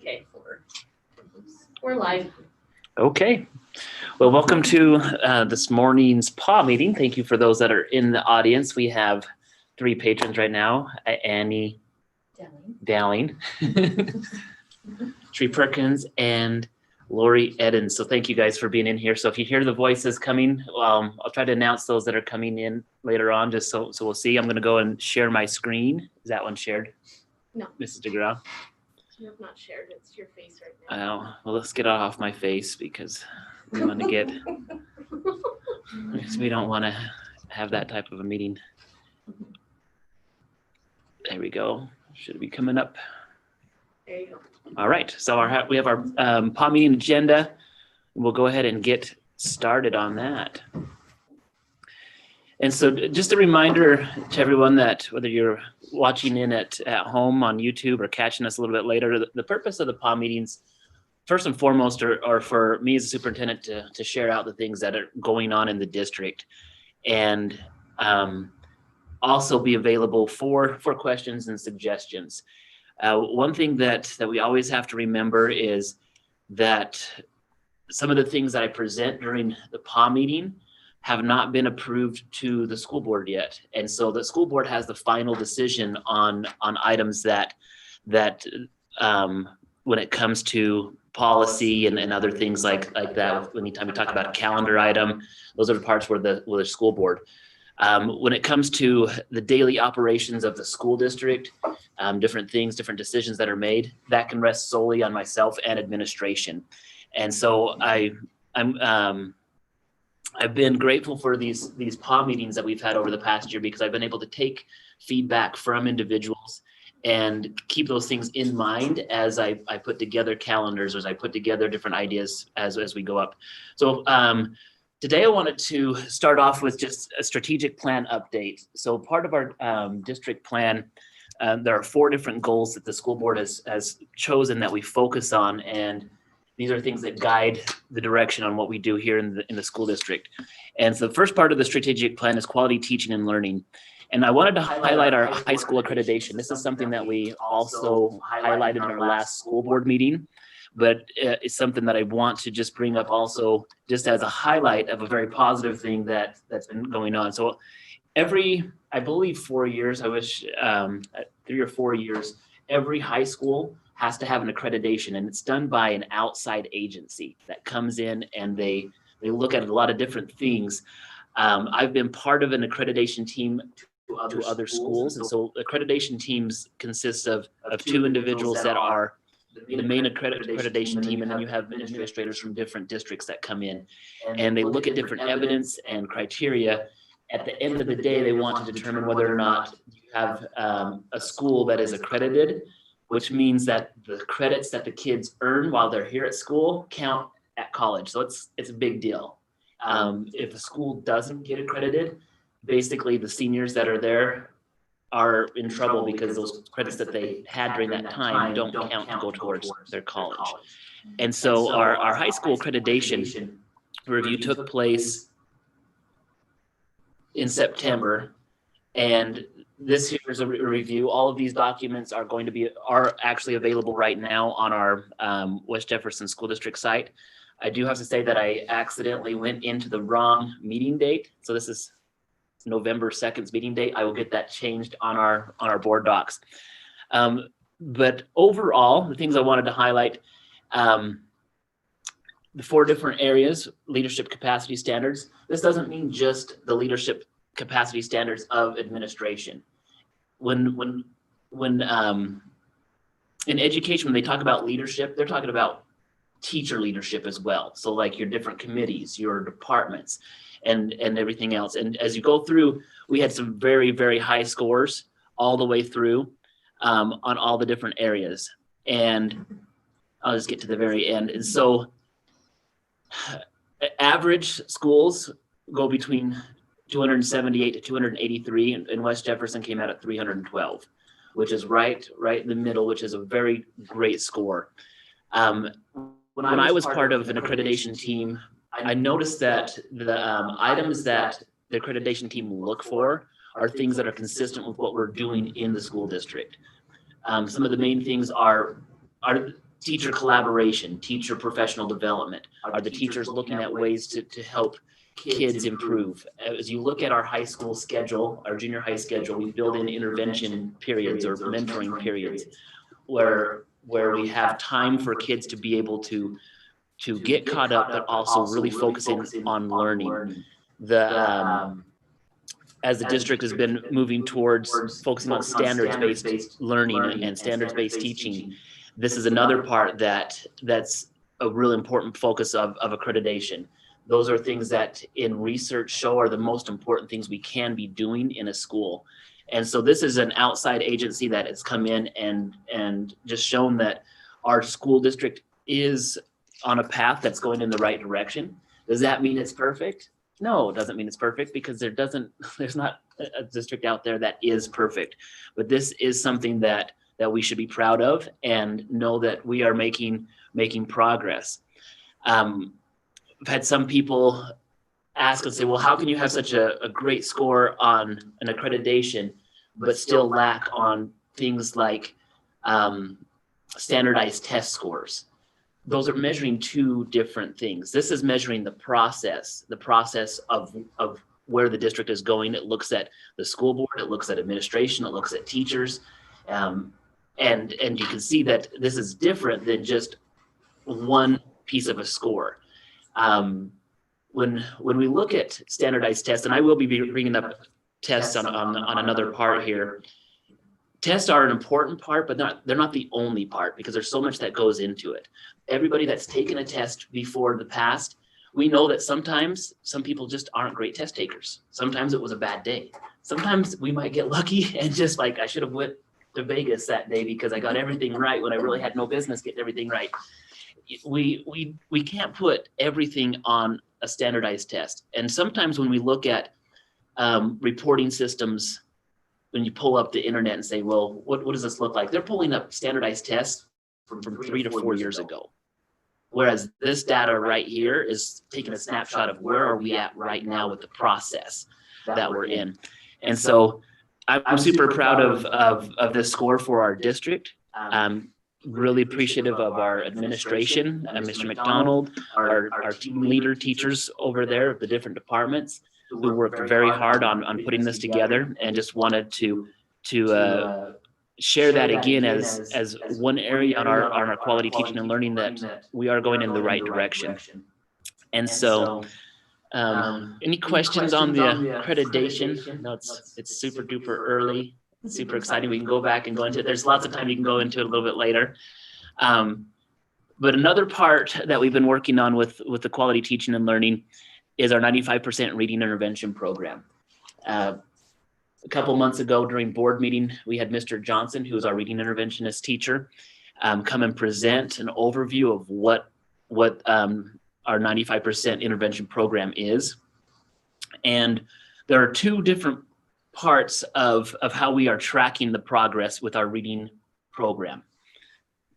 Okay, we're live. Okay. Well, welcome to this morning's PAW meeting. Thank you for those that are in the audience. We have 3 patrons right now, Annie Dowling, Tree Perkins, and Lori Eden. So thank you guys for being in here. So if you hear the voices coming, I'll try to announce those that are coming in later on, just so we'll see. I'm going to go and share my screen. Is that one shared? No. Mrs. DeGraw? You have not shared. It's your face right now. Oh, well, let's get it off my face because we want to get, because we don't want to have that type of a meeting. There we go. Should be coming up. There you go. All right. So we have our PAW meeting agenda. We'll go ahead and get started on that. And so just a reminder to everyone that whether you're watching in at home on YouTube or catching us a little bit later, the purpose of the PAW meetings, first and foremost, are for me as a superintendent to share out the things that are going on in the district and also be available for questions and suggestions. One thing that we always have to remember is that some of the things that I present during the PAW meeting have not been approved to the school board yet. And so the school board has the final decision on items that when it comes to policy and other things like that. Anytime we talk about a calendar item, those are the parts where the school board. When it comes to the daily operations of the school district, different things, different decisions that are made, that can rest solely on myself and administration. And so I've been grateful for these PAW meetings that we've had over the past year because I've been able to take feedback from individuals and keep those things in mind as I put together calendars, as I put together different ideas as we go up. So today I wanted to start off with just a strategic plan update. So part of our district plan, there are 4 different goals that the school board has chosen that we focus on, and these are things that guide the direction on what we do here in the school district. And so the first part of the strategic plan is quality teaching and learning. And I wanted to highlight our high school accreditation. This is something that we also highlighted in our last school board meeting, but it's something that I want to just bring up also just as a highlight of a very positive thing that's been going on. So I believe 4 years, I wish 3 or 4 years, every high school has to have an accreditation, and it's done by an outside agency that comes in and they look at a lot of different things. I've been part of an accreditation team to other schools, and so accreditation teams consist of 2 individuals that are the main accreditation team, and then you have administrators from different districts that come in, and they look at different evidence and criteria. At the end of the day, they want to determine whether or not you have a school that is accredited, which means that the credits that the kids earn while they're here at school count at college. So it's a big deal. If a school doesn't get accredited, basically the seniors that are there are in trouble because those credits that they had during that time don't count to go towards their college. And so our high school accreditation review took place in September, and this here is a review. All of these documents are actually available right now on our West Jefferson School District site. I do have to say that I accidentally went into the wrong meeting date. So this is November 2nd's meeting date. I will get that changed on our board docs. But overall, the things I wanted to highlight, the 4 different areas: leadership capacity standards. This doesn't mean just the leadership capacity standards of administration. When in education, when they talk about leadership, they're talking about teacher leadership as well. So like your different committees, your departments, and everything else. And as you go through, we had some very, very high scores all the way through on all the different areas. And I'll just get to the very end. And so average schools go between 278 to 283, and West Jefferson came out at 312, which is right in the middle, which is a very great score. When I was part of an accreditation team, I noticed that the items that the accreditation team look for are things that are consistent with what we're doing in the school district. Some of the main things are teacher collaboration, teacher professional development. Are the teachers looking at ways to help kids improve? As you look at our high school schedule, our junior high schedule, we build in intervention periods or mentoring periods where we have time for kids to be able to get caught up, but also really focusing on learning. As the district has been moving towards focusing on standards-based learning and standards-based teaching, this is another part that's a really important focus of accreditation. Those are things that in research show are the most important things we can be doing in a school. And so this is an outside agency that has come in and just shown that our school district is on a path that's going in the right direction. Does that mean it's perfect? No, it doesn't mean it's perfect, because there's not a district out there that is perfect. But this is something that we should be proud of and know that we are making progress. I've had some people ask and say, well, how can you have such a great score on an accreditation, but still lack on things like standardized test scores? Those are measuring two different things. This is measuring the process of where the district is going. It looks at the school board, it looks at administration, it looks at teachers. And you can see that this is different than just one piece of a score. When we look at standardized tests, and I will be bringing up tests on another part here, tests are an important part, but they're not the only part, because there's so much that goes into it. Everybody that's taken a test before the past, we know that sometimes some people just aren't great test takers. Sometimes it was a bad day. Sometimes we might get lucky and just like, I should have went to Vegas that day because I got everything right when I really had no business getting everything right. We can't put everything on a standardized test. And sometimes when we look at reporting systems, when you pull up the internet and say, well, what does this look like? They're pulling up standardized tests from 3 to 4 years ago. Whereas this data right here is taking a snapshot of where are we at right now with the process that we're in. And so I'm super proud of this score for our district. I'm really appreciative of our administration, Mr. McDonald, our team leader teachers over there of the different departments who worked very hard on putting this together, and just wanted to share that again as one area on our quality teaching and learning that we are going in the right direction. And so any questions on the accreditation? No, it's super duper early, super exciting. We can go back and go into it. There's lots of time you can go into it a little bit later. But another part that we've been working on with the quality teaching and learning is our 95% reading intervention program. A couple months ago during board meeting, we had Mr. Johnson, who is our reading interventionist teacher, come and present an overview of what our 95% intervention program is. And there are two different parts of how we are tracking the progress with our reading program.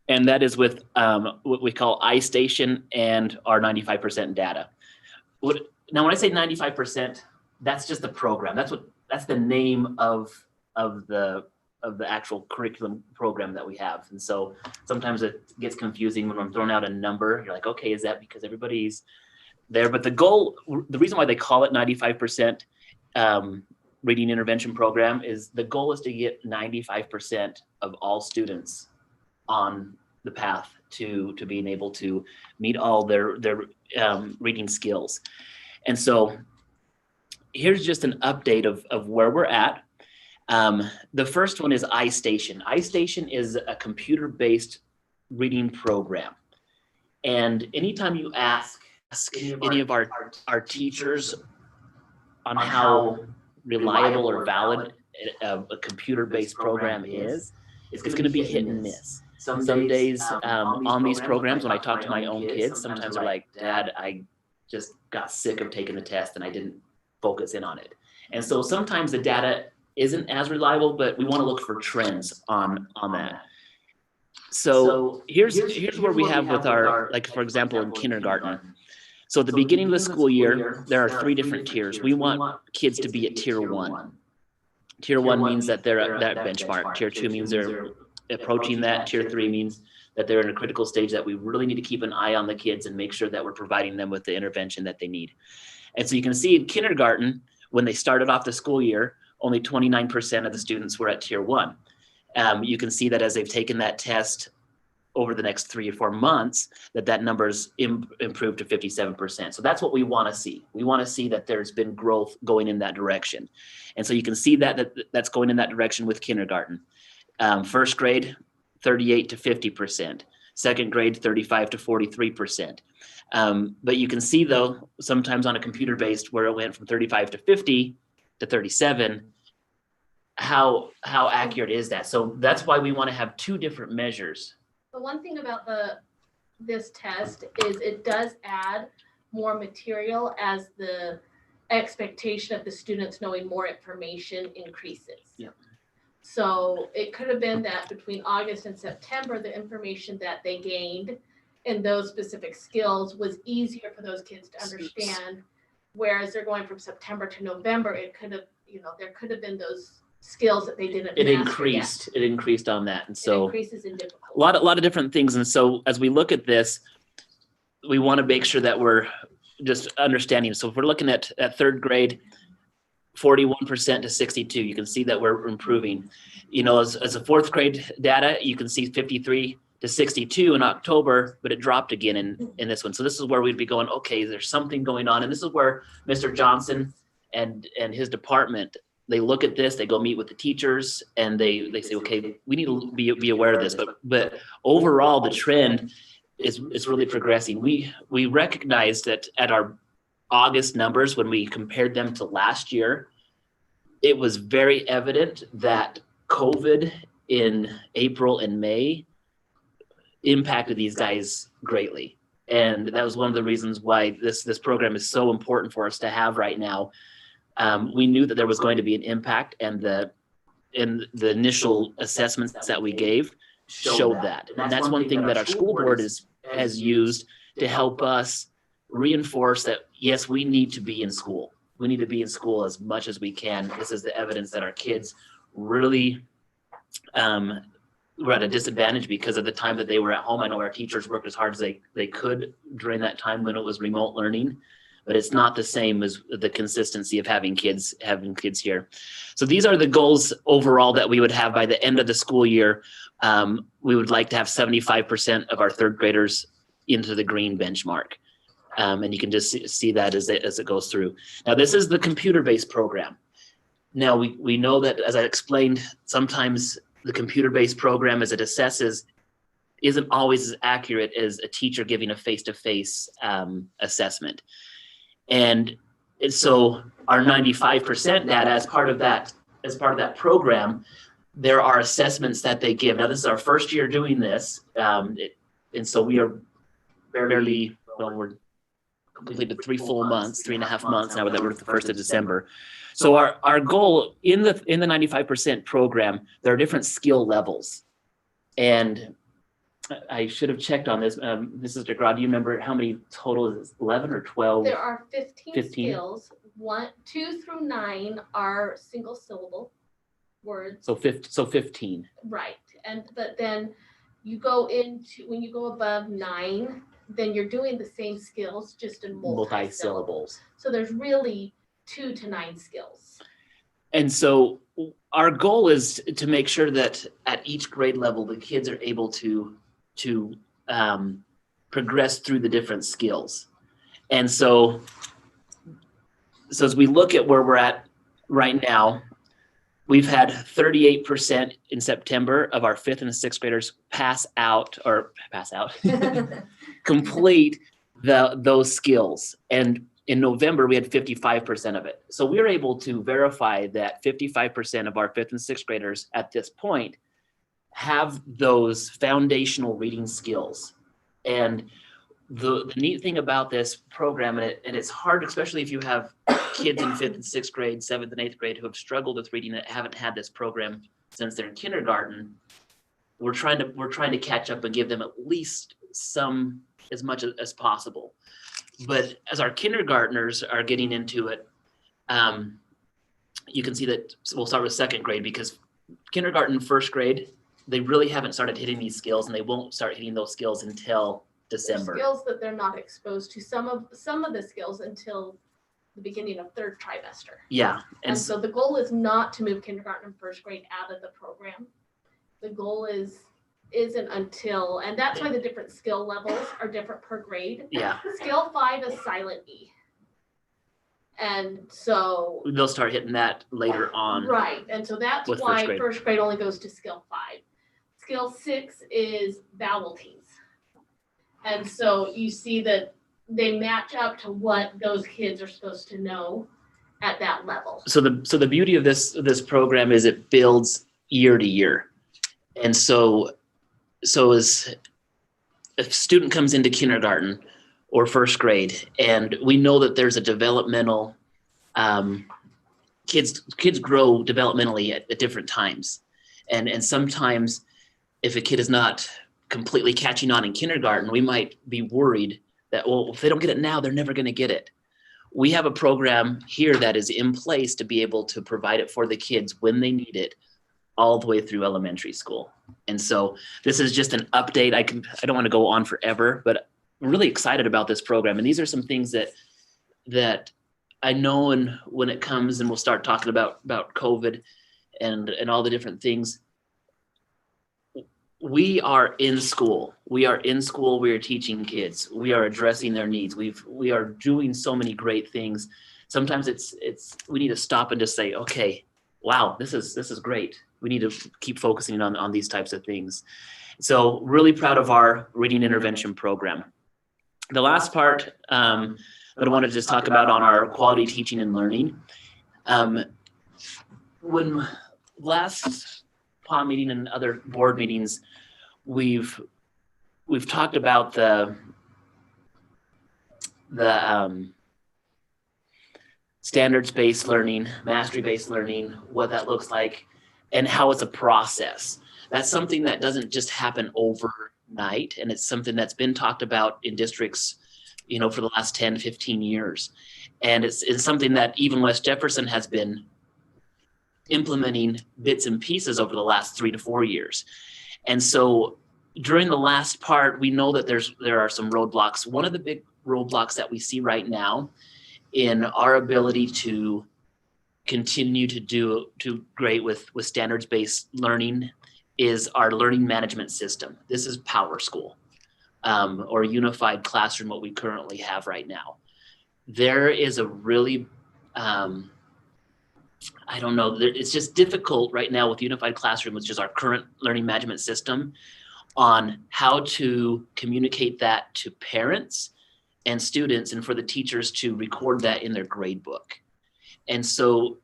And that is with what we call iStation and our 95% data. Now, when I say 95%, that's just the program. That's the name of the actual curriculum program that we have. And so sometimes it gets confusing when I'm throwing out a number. You're like, okay, is that because everybody's there? But the reason why they call it 95% reading intervention program is the goal is to get 95% of all students on the path to being able to meet all their reading skills. And so here's just an update of where we're at. The first one is iStation. iStation is a computer-based reading program. And anytime you ask any of our teachers on how reliable or valid a computer-based program is, it's going to be hit and miss. Some days on these programs, when I talk to my own kids, sometimes they're like, Dad, I just got sick of taking the test and I didn't focus in on it. And so sometimes the data isn't as reliable, but we want to look for trends on that. So here's where we have with our, like, for example, in kindergarten. So at the beginning of the school year, there are 3 different tiers. We want kids to be at tier 1. Tier 1 means that they're at that benchmark. Tier 2 means they're approaching that. Tier 3 means that they're in a critical stage, that we really need to keep an eye on the kids and make sure that we're providing them with the intervention that they need. And so you can see in kindergarten, when they started off the school year, only 29% of the students were at tier 1. You can see that as they've taken that test over the next 3 or 4 months, that number's improved to 57%. So that's what we want to see. We want to see that there's been growth going in that direction. And so you can see that's going in that direction with kindergarten. First grade, 38 to 50%. Second grade, 35 to 43%. But you can see, though, sometimes on a computer-based, where it went from 35 to 50 to 37, how accurate is that? So that's why we want to have 2 different measures. The one thing about this test is it does add more material as the expectation of the students knowing more information increases. Yep. So it could have been that between August and September, the information that they gained in those specific skills was easier for those kids to understand. Whereas they're going from September to November, it could have, there could have been those skills that they didn't It master increased. yet. It increased on that. And so it increases in difficulty. a lot of different things. And so as we look at this, we want to make sure that we're just understanding. So if we're looking at third grade, 41% to 62, you can see that we're improving. As a fourth grade data, you can see 53 to 62 in October, but it dropped again in this one. So this is where we'd be going, okay, there's something going on. And this is where Mr. Johnson and his department, they look at this, they go meet with the teachers, and they say, okay, we need to be aware of this. But overall, the trend is really progressing. We recognize that at our August numbers, when we compared them to last year, it was very evident that COVID in April and May impacted these guys greatly. And that was one of the reasons why this program is so important for us to have right now. We knew that there was going to be an impact, and the initial assessments that we gave showed that. And that's one thing that our school board has used to help us reinforce that, yes, we need to be in school. We need to be in school as much as we can. This is the evidence that our kids really were at a disadvantage because of the time that they were at home. I know our teachers worked as hard as they could during that time when it was remote learning, but it's not the same as the consistency of having kids here. So these are the goals overall that we would have by the end of the school year. We would like to have 75% of our third graders into the green benchmark. And you can just see that as it goes through. Now, this is the computer-based program. Now, we know that, as I explained, sometimes the computer-based program, as it assesses, isn't always as accurate as a teacher giving a face-to-face assessment. And so our 95% data, as part of that program, there are assessments that they give. Now, this is our first year doing this, and so we are we're completed 3.5 months now that we're at the 1st of December. So our goal in the 95% program, there are different skill levels. And I should have checked on this. Mrs. DeGraw, do you remember how many total is it, 11 or 12? There are 15 skills. 2 through 9 are single syllable words. So 15. Right. But then you go when you go above 9, then you're doing the same skills, just in multi-syllables. So there's really 2 to 9 skills. And so our goal is to make sure that at each grade level, the kids are able to progress through the different skills. And so as we look at where we're at right now, we've had 38% in September of our 5th and 6th graders complete those skills. And in November, we had 55% of it. So we were able to verify that 55% of our 5th and 6th graders at this point have those foundational reading skills. And the neat thing about this program, and it's hard, especially if you have kids in 5th and 6th grade, 7th and 8th grade who have struggled with reading and haven't had this program since they're in kindergarten. We're trying to catch up and give them at least some, as much as possible. But as our kindergartners are getting into it, you can see that we'll start with 2nd grade, because kindergarten, 1st grade, they really haven't started hitting these skills, and they won't start hitting those skills until December. Skills that they're not exposed to, some of the skills until the beginning of third trimester. Yeah. And so the goal is not to move kindergarten and first grade out of the program. The goal isn't until, and that's why the different skill levels are different per grade. Yeah. Skill 5 is silent E. And so they'll start hitting that later on. Right. And so that's why first grade only goes to skill 5. Skill 6 is vowel teas. And so you see that they match up to what those kids are supposed to know at that level. So the beauty of this program is it builds year to year. And so as if a student comes into kindergarten or first grade, and we know that there's a developmental, kids grow developmentally at different times. And sometimes if a kid is not completely catching on in kindergarten, we might be worried that, well, if they don't get it now, they're never going to get it. We have a program here that is in place to be able to provide it for the kids when they need it, all the way through elementary school. And so this is just an update. I don't want to go on forever, but I'm really excited about this program. And these are some things that I know, and when it comes and we'll start talking about COVID and all the different things, we are in school. We are teaching kids. We are addressing their needs. We are doing so many great things. Sometimes we need to stop and just say, okay, wow, this is great. We need to keep focusing on these types of things. So really proud of our reading intervention program. The last part that I want to just talk about on our quality teaching and learning. When last PAW meeting and other board meetings, we've talked about the standards-based learning, mastery-based learning, what that looks like, and how it's a process. That's something that doesn't just happen overnight, and it's something that's been talked about in districts, for the last 10, 15 years. And it's something that even West Jefferson has been implementing bits and pieces over the last 3 to 4 years. And so during the last part, we know that there are some roadblocks. One of the big roadblocks that we see right now in our ability to continue to do great with standards-based learning is our learning management system. This is Power School, or Unified Classroom, what we currently have right now. There is a really, I don't know, it's just difficult right now with Unified Classroom, which is our current learning management system, on how to communicate that to parents and students, and for the teachers to record that in their grade book. And so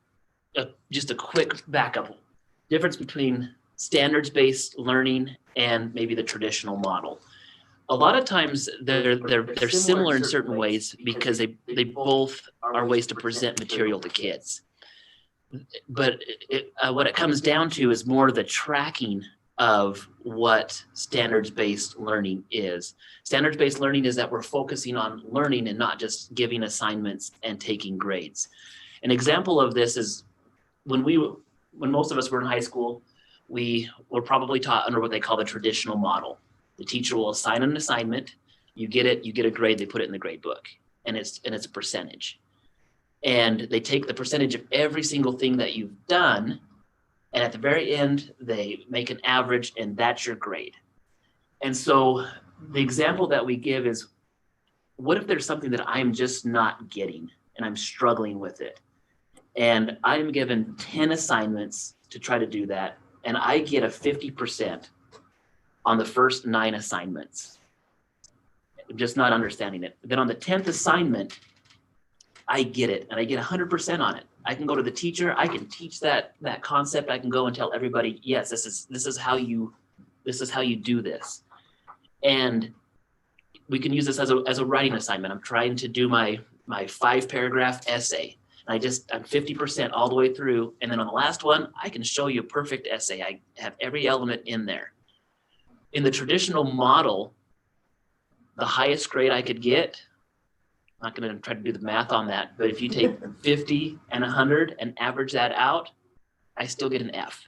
just a quick backup, difference between standards-based learning and maybe the traditional model. A lot of times they're similar in certain ways because they both are ways to present material to kids. But what it comes down to is more the tracking of what standards-based learning is. Standards-based learning is that we're focusing on learning and not just giving assignments and taking grades. An example of this is when most of us were in high school, we were probably taught under what they call the traditional model. The teacher will assign an assignment, you get it, you get a grade, they put it in the grade book, and it's a percentage. And they take the percentage of every single thing that you've done, and at the very end, they make an average, and that's your grade. And so the example that we give is, what if there's something that I'm just not getting, and I'm struggling with it? And I'm given 10 assignments to try to do that, and I get a 50% on the first 9 assignments. I'm just not understanding it. Then on the 10th assignment, I get it, and I get 100% on it. I can go to the teacher, I can teach that concept, I can go and tell everybody, yes, this is how you do this. And we can use this as a writing assignment. I'm trying to do my 5-paragraph essay. I'm 50% all the way through, and then on the last one, I can show you a perfect essay. I have every element in there. In the traditional model, the highest grade I could get, I'm not going to try to do the math on that, but if you take 50 and 100 and average that out, I still get an F.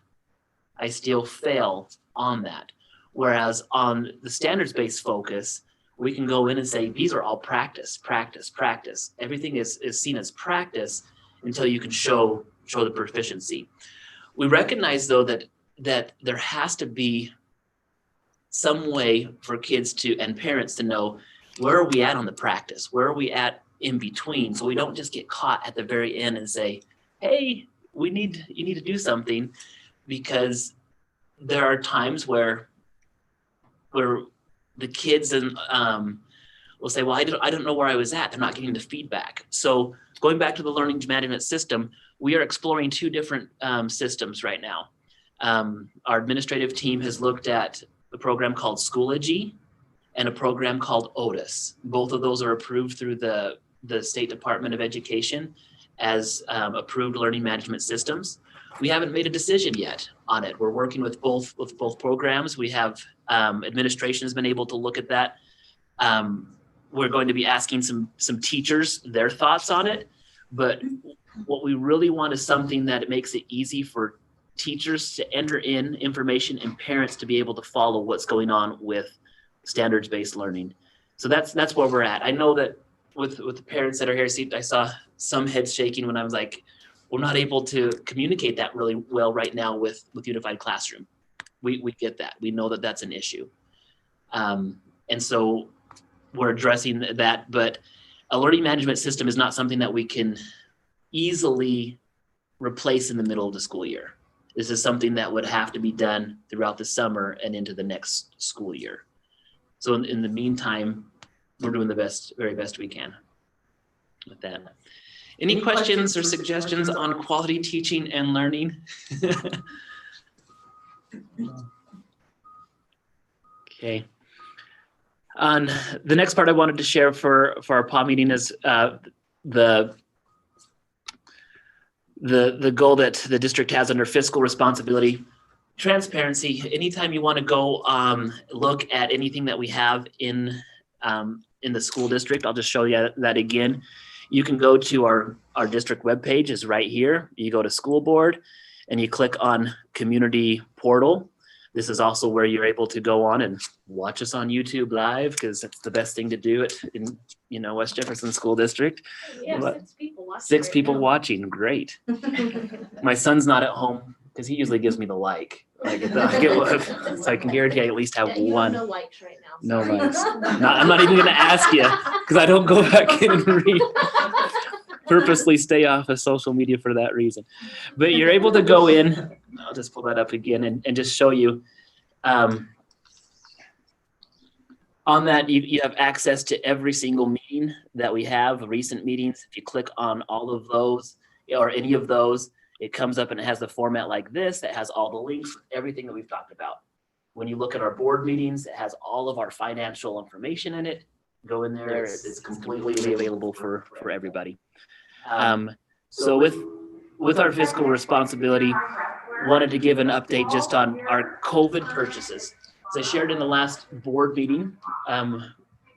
I still fail on that. Whereas on the standards-based focus, we can go in and say, these are all practice, practice, practice. Everything is seen as practice until you can show the proficiency. We recognize, though, that there has to be some way for kids to and parents to know, where are we at on the practice? Where are we at in between? So we don't just get caught at the very end and say, hey, you need to do something, because there are times where the kids will say, well, I don't know where I was at. They're not getting the feedback. So going back to the learning management system, we are exploring two different systems right now. Our administrative team has looked at a program called Schoology and a program called Otis. Both of those are approved through the State Department of Education as approved learning management systems. We haven't made a decision yet on it. We're working with both programs. We have administration has been able to look at that. We're going to be asking some teachers their thoughts on it, but what we really want is something that makes it easy for teachers to enter in information and parents to be able to follow what's going on with standards-based learning. So that's where we're at. I know that with the parents that are here, I saw some heads shaking when I was like, we're not able to communicate that really well right now with Unified Classroom. We get that. We know that that's an issue. And so we're addressing that, but a learning management system is not something that we can easily replace in the middle of the school year. This is something that would have to be done throughout the summer and into the next school year. So in the meantime, we're doing the very best we can with that. Any questions or suggestions on quality teaching and learning? Okay. On the next part I wanted to share for our PAW meeting is the goal that the district has under fiscal responsibility. Transparency. Anytime you want to go look at anything that we have in the school district, I'll just show you that again. You can go to our district webpage is right here. You go to school board and you click on community portal. This is also where you're able to go on and watch us on YouTube live, because it's the best thing to do in West Jefferson School District. Yeah, 6 people watching. 6 people watching, great. My son's not at home because he usually gives me the like. So I can guarantee I at least have one. No likes right now. No likes. I'm not even going to ask you, because I don't go back in and read. Purposely stay off of social media for that reason. But you're able to go in. I'll just pull that up again and just show you. On that, you have access to every single meeting that we have, recent meetings. If you click on all of those or any of those, it comes up and it has the format like this that has all the links, everything that we've talked about. When you look at our board meetings, it has all of our financial information in it. Go in there, it's completely available for everybody. So with our fiscal responsibility, wanted to give an update just on our COVID purchases. As I shared in the last board meeting,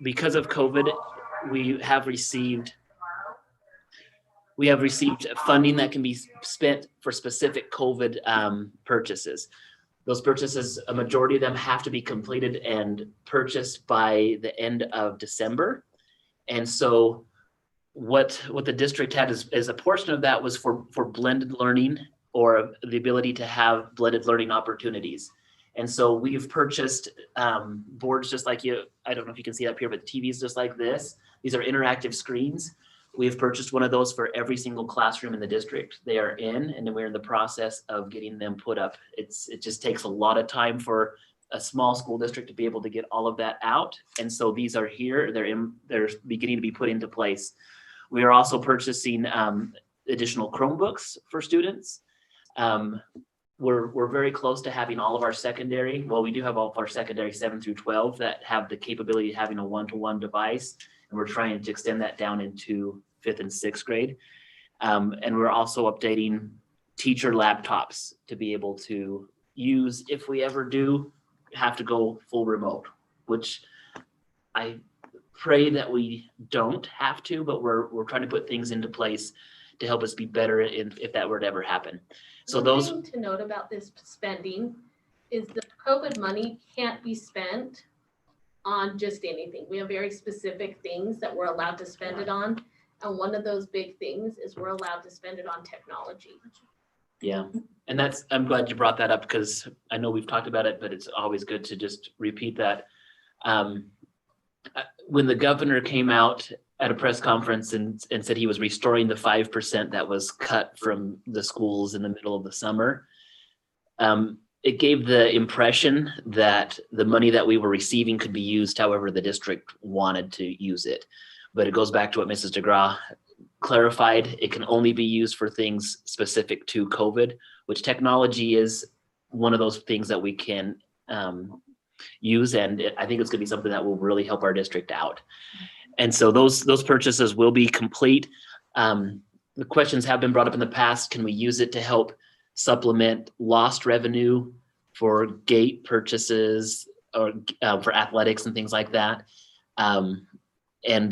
because of COVID, we have received funding that can be spent for specific COVID purchases. Those purchases, a majority of them have to be completed and purchased by the end of December. And so what the district had is a portion of that was for blended learning, or the ability to have blended learning opportunities. And so we've purchased boards just like I don't know if you can see up here, but TVs just like this. These are interactive screens. We've purchased one of those for every single classroom in the district. They are in, and we're in the process of getting them put up. It just takes a lot of time for a small school district to be able to get all of that out. And so these are here. They're beginning to be put into place. We are also purchasing additional Chromebooks for students. We're very close to having all of our secondary. Well, we do have all of our secondary 7 through 12 that have the capability of having a one-to-one device. And we're trying to extend that down into 5th and 6th grade. And we're also updating teacher laptops to be able to use if we ever do have to go full remote, which I pray that we don't have to, but we're trying to put things into place to help us be better if that were to ever happen. So One those thing to note about this spending is the COVID money can't be spent on just anything. We have very specific things that we're allowed to spend it on. And one of those big things is we're allowed to spend it on technology. Yeah, and I'm glad you brought that up because I know we've talked about it, but it's always good to just repeat that. When the governor came out at a press conference and said he was restoring the 5% that was cut from the schools in the middle of the summer, it gave the impression that the money that we were receiving could be used however the district wanted to use it. But it goes back to what Mrs. DeGraw clarified. It can only be used for things specific to COVID, which technology is one of those things that we can use. And I think it's going to be something that will really help our district out. And so those purchases will be complete. The questions have been brought up in the past. Can we use it to help supplement lost revenue for gate purchases or for athletics and things like that? And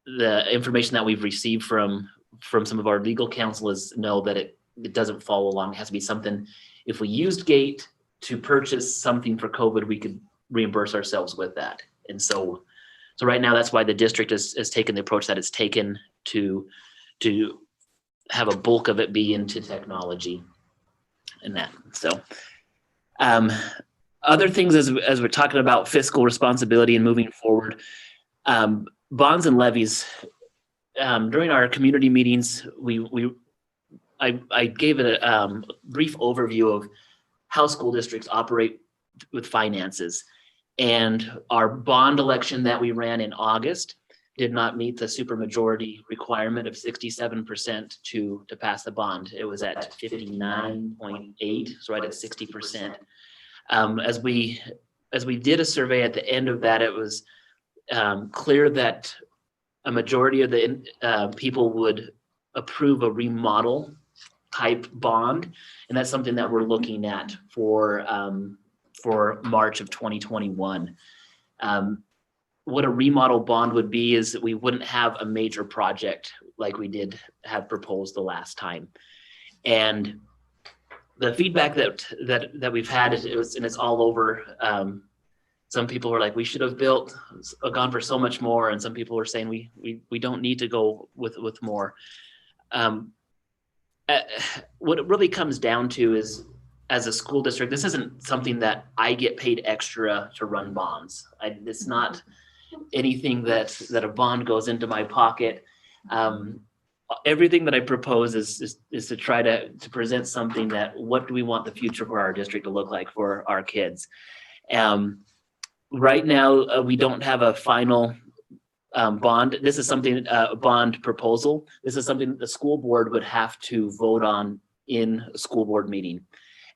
the information that we've received from some of our legal counsel is no, that it doesn't follow along. It has to be something. If we used gate to purchase something for COVID, we could reimburse ourselves with that. And so right now, that's why the district has taken the approach that it's taken to have a bulk of it be into technology and that. So other things as we're talking about fiscal responsibility and moving forward, bonds and levies. During our community meetings, I gave a brief overview of how school districts operate with finances. And our bond election that we ran in August did not meet the supermajority requirement of 67% to pass the bond. It was at 59.8, so right at 60%. As we did a survey at the end of that, it was clear that a majority of the people would approve a remodel type bond, and that's something that we're looking at for March of 2021. What a remodel bond would be is that we wouldn't have a major project like we did have proposed the last time. And the feedback that we've had and it's all over. Some people were like, we should have gone for so much more, and some people were saying we don't need to go with more. What it really comes down to is, as a school district, this isn't something that I get paid extra to run bonds. It's not anything that a bond goes into my pocket. Everything that I propose is to try to present something that, what do we want the future for our district to look like for our kids? Right now, we don't have a final bond. This is something, a bond proposal. This is something that the school board would have to vote on in a school board meeting.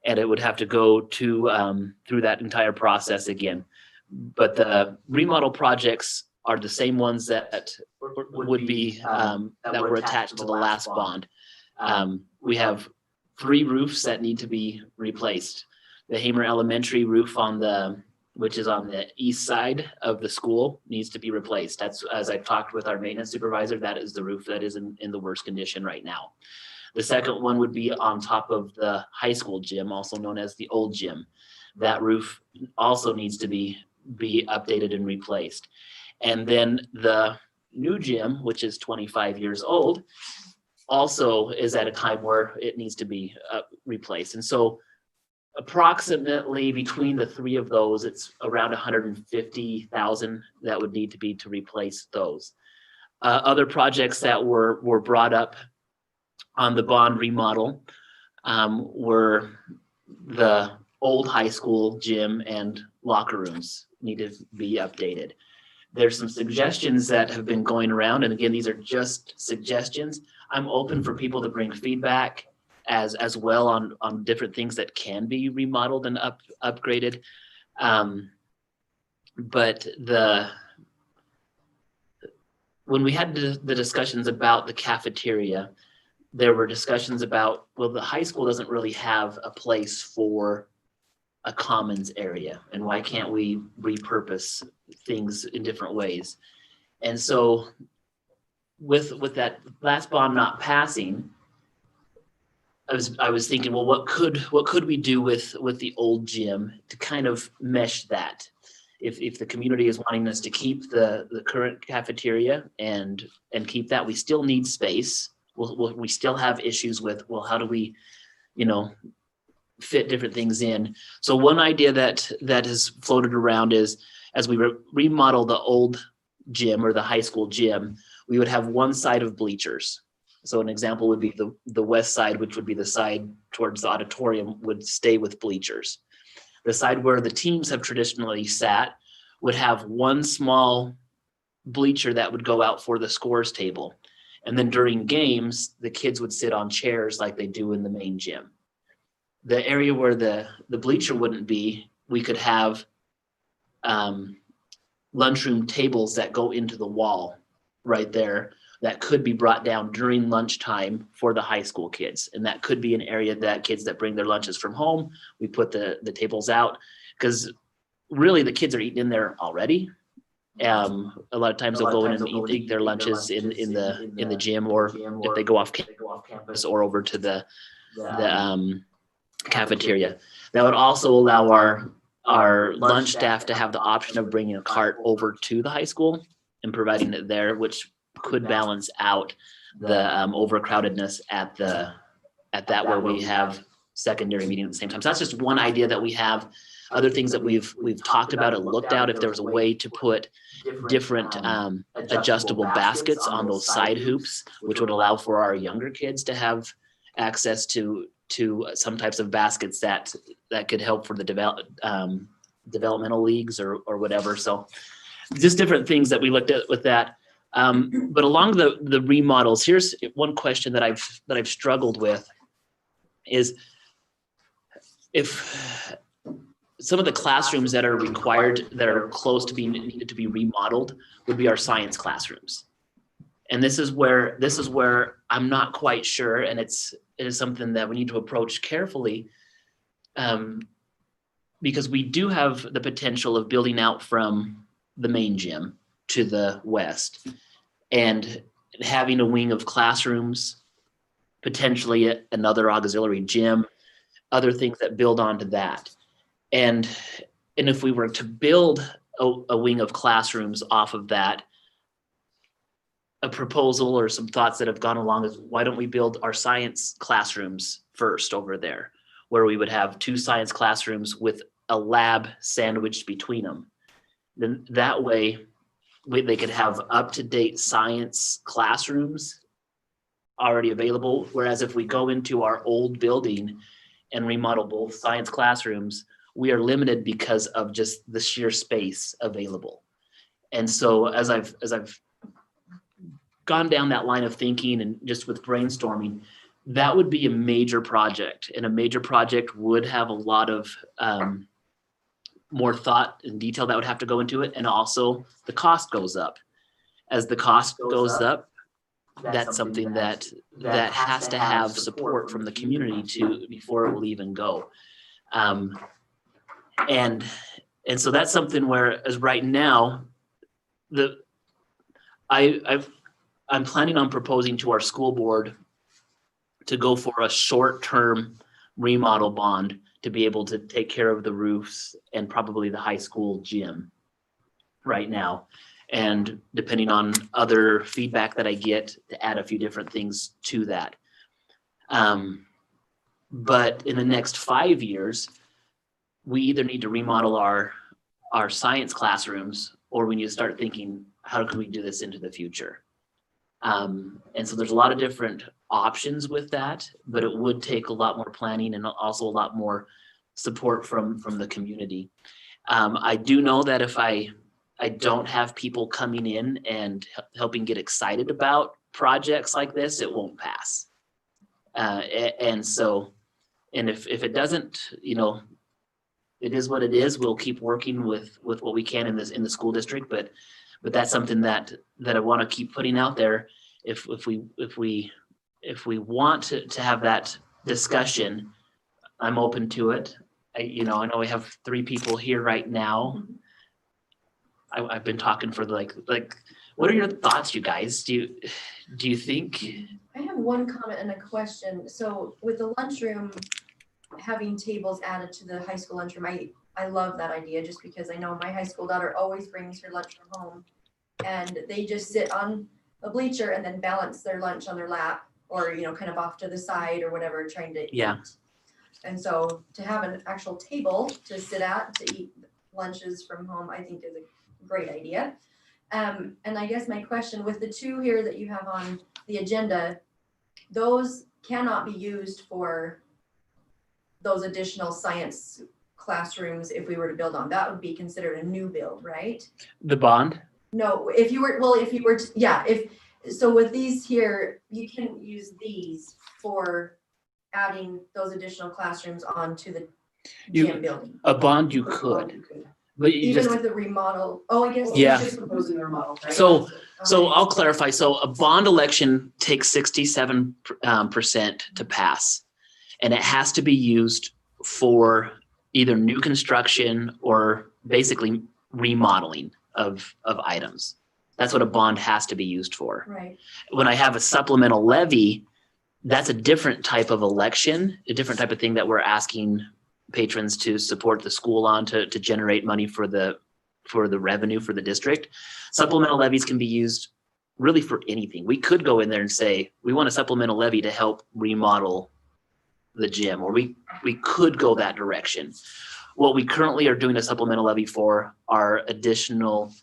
And it would have to go to through that entire process again. But the remodel projects are the same ones that would be that were attached to the last bond. We have 3 roofs that need to be replaced. The Hamer Elementary roof which is on the east side of the school, needs to be replaced. That's, as I've talked with our maintenance supervisor, that is the roof that is in the worst condition right now. The second one would be on top of the high school gym, also known as the old gym. That roof also needs to be updated and replaced. And then the new gym, which is 25 years old, also is at a time where it needs to be replaced. And so approximately between the 3 of those, it's around $150,000 that would need to be to replace those. Other projects that were brought up on the bond remodel were the old high school gym and locker rooms need to be updated. There's some suggestions that have been going around, and again, these are just suggestions. I'm open for people to bring feedback as well on different things that can be remodeled and upgraded. But when we had the discussions about the cafeteria, there were discussions about, well, the high school doesn't really have a place for a commons area, and why can't we repurpose things in different ways? And so with that last bond not passing, I was thinking, well, what could we do with the old gym to kind of mesh that? If the community is wanting us to keep the current cafeteria and keep that, we still need space. We still have issues with, well, how do we, fit different things in? So one idea that has floated around is, as we remodel the old gym or the high school gym, we would have one side of bleachers. So an example would be the west side, which would be the side towards the auditorium, would stay with bleachers. The side where the teams have traditionally sat would have one small bleacher that would go out for the scores table. And then during games, the kids would sit on chairs like they do in the main gym. The area where the bleacher wouldn't be, we could have lunchroom tables that go into the wall right there that could be brought down during lunchtime for the high school kids. And that could be an area that kids that bring their lunches from home, we put the tables out, because really the kids are eating in there already. A lot of times they'll go in and eat their lunches in the gym, or if they go off campus or over to the cafeteria. That would also allow our lunch staff to have the option of bringing a cart over to the high school and providing it there, which could balance out the overcrowdedness at that where we have secondary meeting at the same time. So that's just one idea that we have. Other things that we've talked about and looked at, if there was a way to put different adjustable baskets on those side hoops, which would allow for our younger kids to have access to some types of baskets that could help for the developmental leagues or whatever. So just different things that we looked at with that. But along the remodels, here's one question that I've struggled with is, if some of the classrooms that are required, that are close to being needed to be remodeled, would be our science classrooms. And this is where I'm not quite sure, and it is something that we need to approach carefully, because we do have the potential of building out from the main gym to the west and having a wing of classrooms, potentially another auxiliary gym, other things that build onto that. And if we were to build a wing of classrooms off of that, a proposal or some thoughts that have gone along is, why don't we build our science classrooms first over there, where we would have 2 science classrooms with a lab sandwiched between them. Then that way they could have up-to-date science classrooms already available. Whereas if we go into our old building and remodel both science classrooms, we are limited because of just the sheer space available. And so as I've gone down that line of thinking and just with brainstorming, that would be a major project, and a major project would have a lot of more thought and detail that would have to go into it. And also the cost goes up. As the cost goes up, that's something that has to have support from the community before it will even go. And so that's something where, as right now, I'm planning on proposing to our school board to go for a short-term remodel bond to be able to take care of the roofs and probably the high school gym right now. And depending on other feedback that I get, to add a few different things to that. But in the next 5 years, we either need to remodel our science classrooms, or we need to start thinking, how can we do this into the future? And so there's a lot of different options with that, but it would take a lot more planning and also a lot more support from the community. I do know that if I don't have people coming in and helping get excited about projects like this, it won't pass. And if it doesn't, it is what it is. We'll keep working with what we can in the school district, but that's something that I want to keep putting out there. If we want to have that discussion, I'm open to it. I know we have 3 people here right now. I've been talking for like, what are your thoughts, you guys? Do you think? I have one comment and a question. So with the lunchroom, having tables added to the high school lunchroom, I love that idea just because I know my high school daughter always brings her lunch from home and they just sit on a bleacher and then balance their lunch on their lap or, kind of off to the side or whatever, trying to eat. And so to have an actual table to sit at to eat lunches from home, I think is a great idea. And I guess my question with the two here that you have on the agenda, those cannot be used for those additional science classrooms if we were to build on. That would be considered a new build, right? The bond? No, so with these here, you can use these for adding those additional classrooms onto the gym building. A bond you could. But you Even just, with the remodel, I guess. Yeah. Just proposing a remodel, right? So I'll clarify. So a bond election takes 67% to pass, and it has to be used for either new construction or basically remodeling of items. That's what a bond has to be used for. Right. When I have a supplemental levy, that's a different type of election, a different type of thing that we're asking patrons to support the school on to generate money for the revenue for the district. Supplemental levies can be used really for anything. We could go in there and say, we want a supplemental levy to help remodel the gym, or we could go that direction. What we currently are doing a supplemental levy for are additional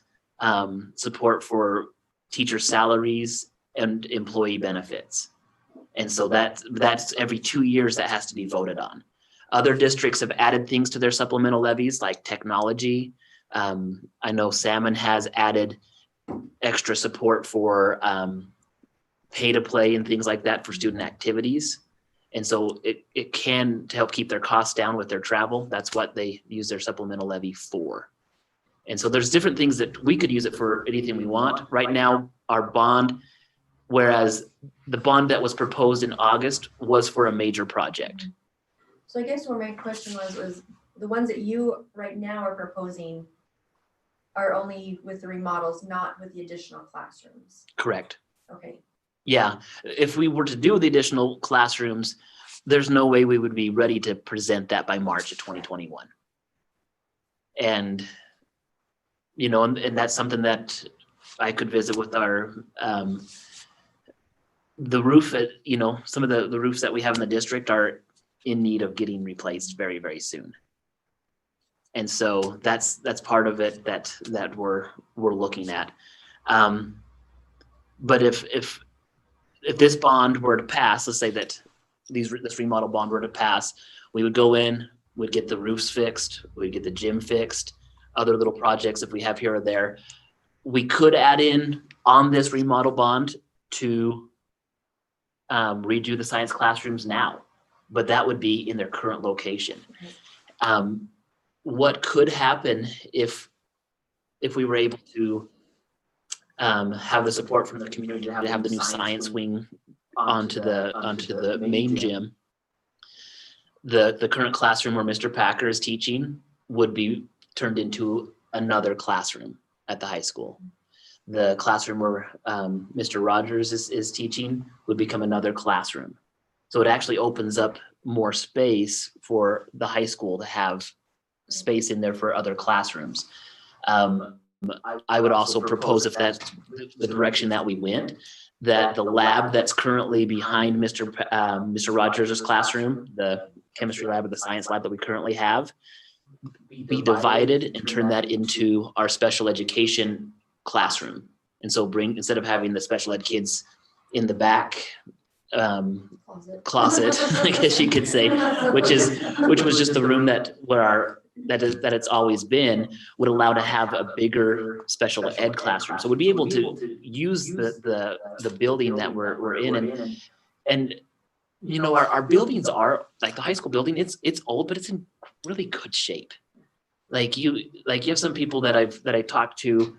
support for teacher salaries and employee benefits. And so that's every 2 years that has to be voted on. Other districts have added things to their supplemental levies like technology. I know Salmon has added extra support for pay to play and things like that for student activities. And so it can to help keep their costs down with their travel. That's what they use their supplemental levy for. And so there's different things that we could use it for anything we want. Right now, our bond, whereas the bond that was proposed in August was for a major project. So I guess where my question was the ones that you right now are proposing are only with the remodels, not with the additional classrooms. Correct. Okay. Yeah, if we were to do the additional classrooms, there's no way we would be ready to present that by March of 2021. And, and that's something that I could visit with our, the roof, some of the roofs that we have in the district are in need of getting replaced very, very soon. And so that's part of it that we're looking at. But if this bond were to pass, let's say that this remodel bond were to pass, we would go in, we'd get the roofs fixed, we'd get the gym fixed, other little projects if we have here or there. We could add in on this remodel bond to redo the science classrooms now, but that would be in their current location. What could happen if we were able to have the support from the community to have the new science wing onto the main gym? The current classroom where Mr. Packer is teaching would be turned into another classroom at the high school. The classroom where Mr. Rogers is teaching would become another classroom. So it actually opens up more space for the high school to have space in there for other classrooms. I would also propose, if that's the direction that we went, that the lab that's currently behind Mr. Rogers' classroom, the chemistry lab or the science lab that we currently have, be divided and turn that into our special education classroom. And so instead of having the special ed kids in the back closet, I guess you could say, which was just the room that it's always been, would allow to have a bigger special ed classroom. So we'd be able to use the building that we're in, and our buildings are like the high school building. It's old, but it's in really good shape. Like you have some people that I talked to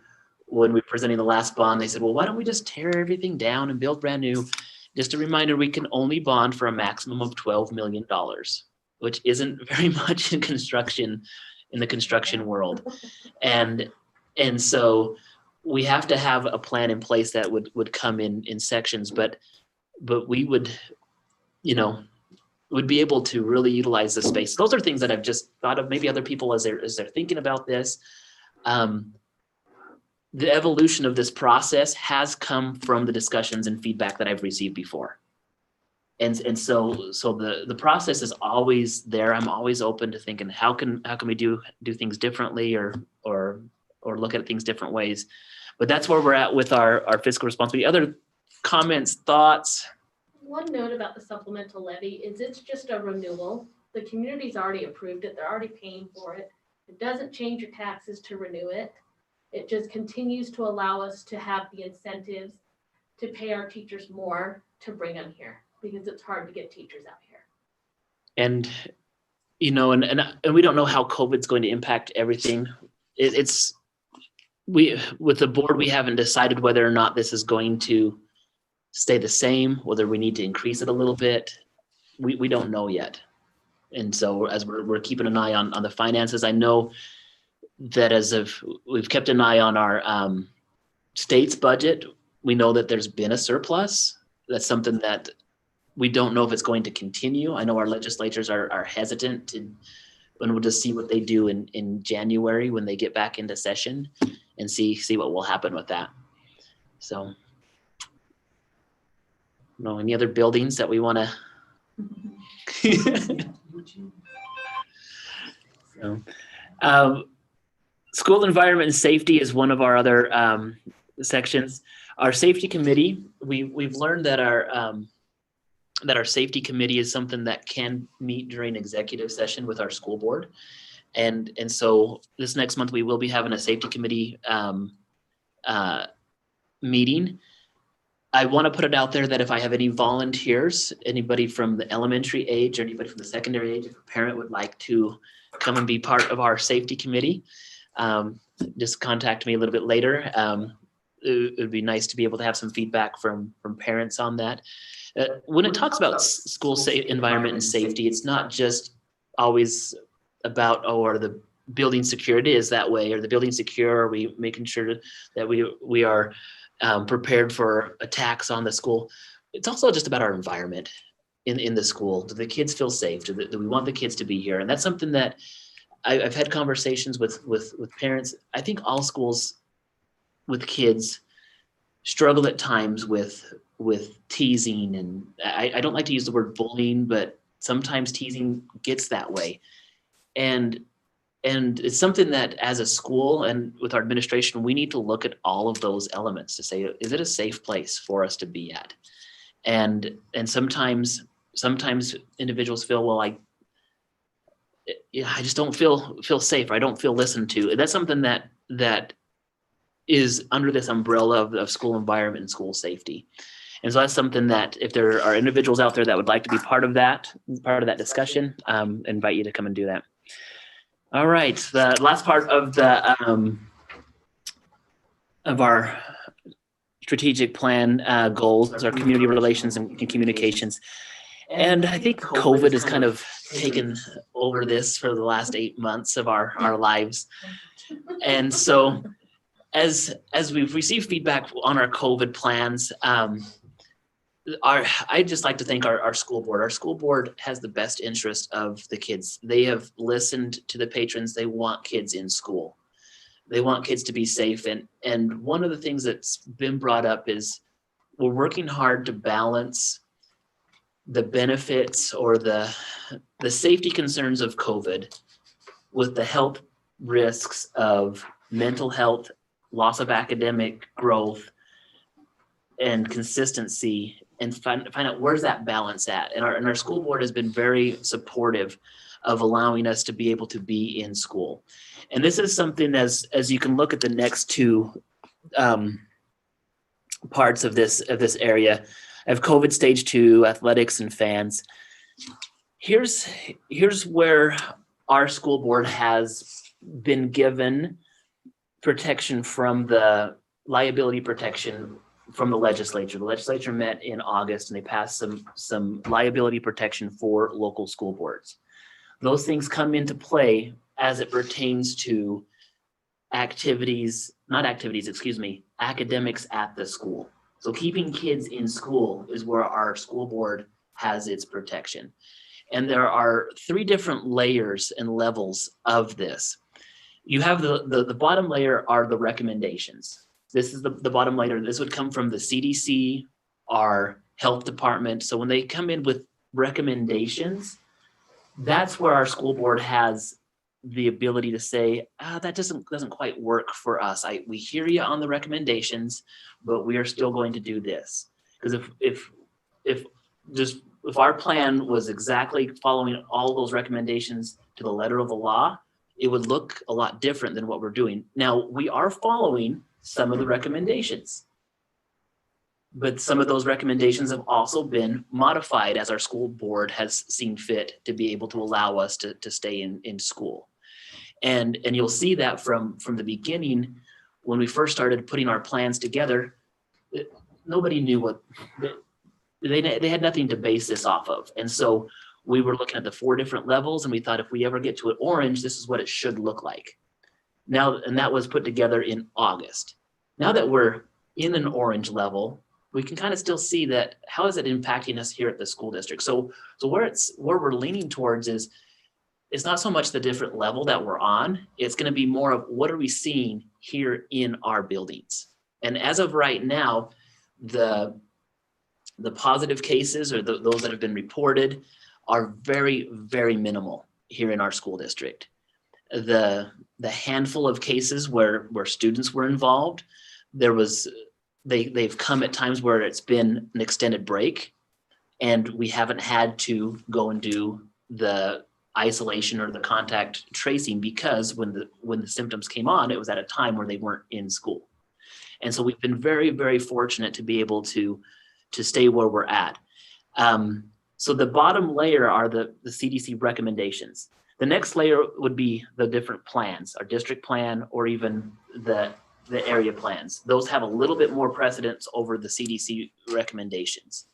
when we were presenting the last bond. They said, well, why don't we just tear everything down and build brand new? Just a reminder, we can only bond for a maximum of $12 million, which isn't very much in the construction world. And so we have to have a plan in place that would come in sections. But we would, would be able to really utilize the space. Those are things that I've just thought of, maybe other people as they're thinking about this. The evolution of this process has come from the discussions and feedback that I've received before. And so the process is always there. I'm always open to thinking, how can we do things differently or look at things different ways. But that's where we're at with our fiscal responsibility. Other comments, thoughts? One note about the supplemental levy is it's just a renewal. The community's already approved it. They're already paying for it. It doesn't change your taxes to renew it. It just continues to allow us to have the incentives to pay our teachers more to bring them here, because it's hard to get teachers out here. And, and we don't know how COVID's going to impact everything. With the board, we haven't decided whether or not this is going to stay the same, whether we need to increase it a little bit. We don't know yet. And so as we're keeping an eye on the finances, I know that we've kept an eye on our state's budget. We know that there's been a surplus. That's something that we don't know if it's going to continue. I know our legislatures are hesitant and we'll just see what they do in January when they get back into session and see what will happen with that. So, any other buildings that we want to? School environment and safety is one of our other sections. Our safety committee, we've learned that our safety committee is something that can meet during executive session with our school board. And so this next month we will be having a safety committee meeting. I want to put it out there that if I have any volunteers, anybody from the elementary age or anybody from the secondary age, if a parent would like to come and be part of our safety committee, just contact me a little bit later. It would be nice to be able to have some feedback from parents on that. When it talks about school environment and safety, it's not just always about, are the building secure? It is that way. Are the building secure? Are we making sure that we are prepared for attacks on the school? It's also just about our environment in the school. Do the kids feel safe? Do we want the kids to be here? And that's something that I've had conversations with parents. I think all schools with kids struggle at times with teasing, and I don't like to use the word bullying, but sometimes teasing gets that way. And it's something that as a school and with our administration, we need to look at all of those elements to say, is it a safe place for us to be at? And sometimes individuals feel, well, I just don't feel safe. I don't feel listened to. And that's something that is under this umbrella of school environment and school safety. And so that's something that if there are individuals out there that would like to be part of that discussion, invite you to come and do that. All right, the last part of our strategic plan goals is our community relations and communications. And I think COVID has kind of taken over this for the last 8 months of our lives. And so as we've received feedback on our COVID plans, I'd just like to thank our school board. Our school board has the best interest of the kids. They have listened to the patrons. They want kids in school. They want kids to be safe. And one of the things that's been brought up is we're working hard to balance the benefits or the safety concerns of COVID with the health risks of mental health, loss of academic growth, and consistency, and find out where's that balance at. And our school board has been very supportive of allowing us to be able to be in school. And this is something as you can look at the next two parts of this area. I have COVID stage 2, athletics and fans. Here's where our school board has been given protection from the liability protection from the legislature. The legislature met in August and they passed some liability protection for local school boards. Those things come into play as it pertains to academics at the school. So keeping kids in school is where our school board has its protection. And there are 3 different layers and levels of this. You have the bottom layer are the recommendations. This is the bottom layer. This would come from the CDC, our health department. So when they come in with recommendations, that's where our school board has the ability to say, that doesn't quite work for us. We hear you on the recommendations, but we are still going to do this. Because if our plan was exactly following all those recommendations to the letter of the law, it would look a lot different than what we're doing. Now, we are following some of the recommendations, but some of those recommendations have also been modified as our school board has seen fit to be able to allow us to stay in school. And you'll see that from the beginning, when we first started putting our plans together, nobody knew what, they had nothing to base this off of. And so we were looking at the 4 different levels, and we thought if we ever get to an orange, this is what it should look like. Now, and that was put together in August. Now that we're in an orange level, we can kind of still see that how is it impacting us here at the school district. So where we're leaning towards is, it's not so much the different level that we're on, it's going to be more of what are we seeing here in our buildings. And as of right now, the positive cases or those that have been reported are very, very minimal here in our school district. The handful of cases where students were involved, they've come at times where it's been an extended break, and we haven't had to go and do the isolation or the contact tracing, because when the symptoms came on, it was at a time where they weren't in school. And so we've been very, very fortunate to be able to stay where we're at. So the bottom layer are the CDC recommendations. The next layer would be the different plans, our district plan, or even the area plans. Those have a little bit more precedence over the CDC recommendations.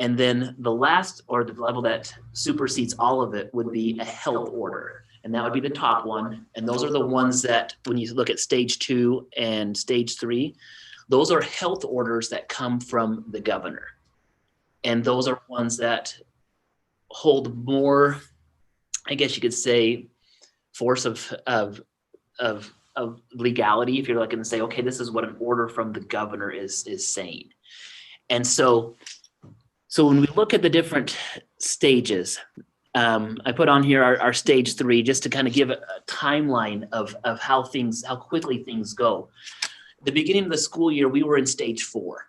And then the last, or the level that supersedes all of it, would be a health order. And that would be the top one. And those are the ones that, when you look at stage 2 and stage 3, those are health orders that come from the governor. And those are ones that hold more, I guess you could say, force of legality, if you're looking to say, okay, this is what an order from the governor is saying. And so when we look at the different stages, I put on here our stage 3 just to kind of give a timeline of how quickly things go. The beginning of the school year, we were in stage 4.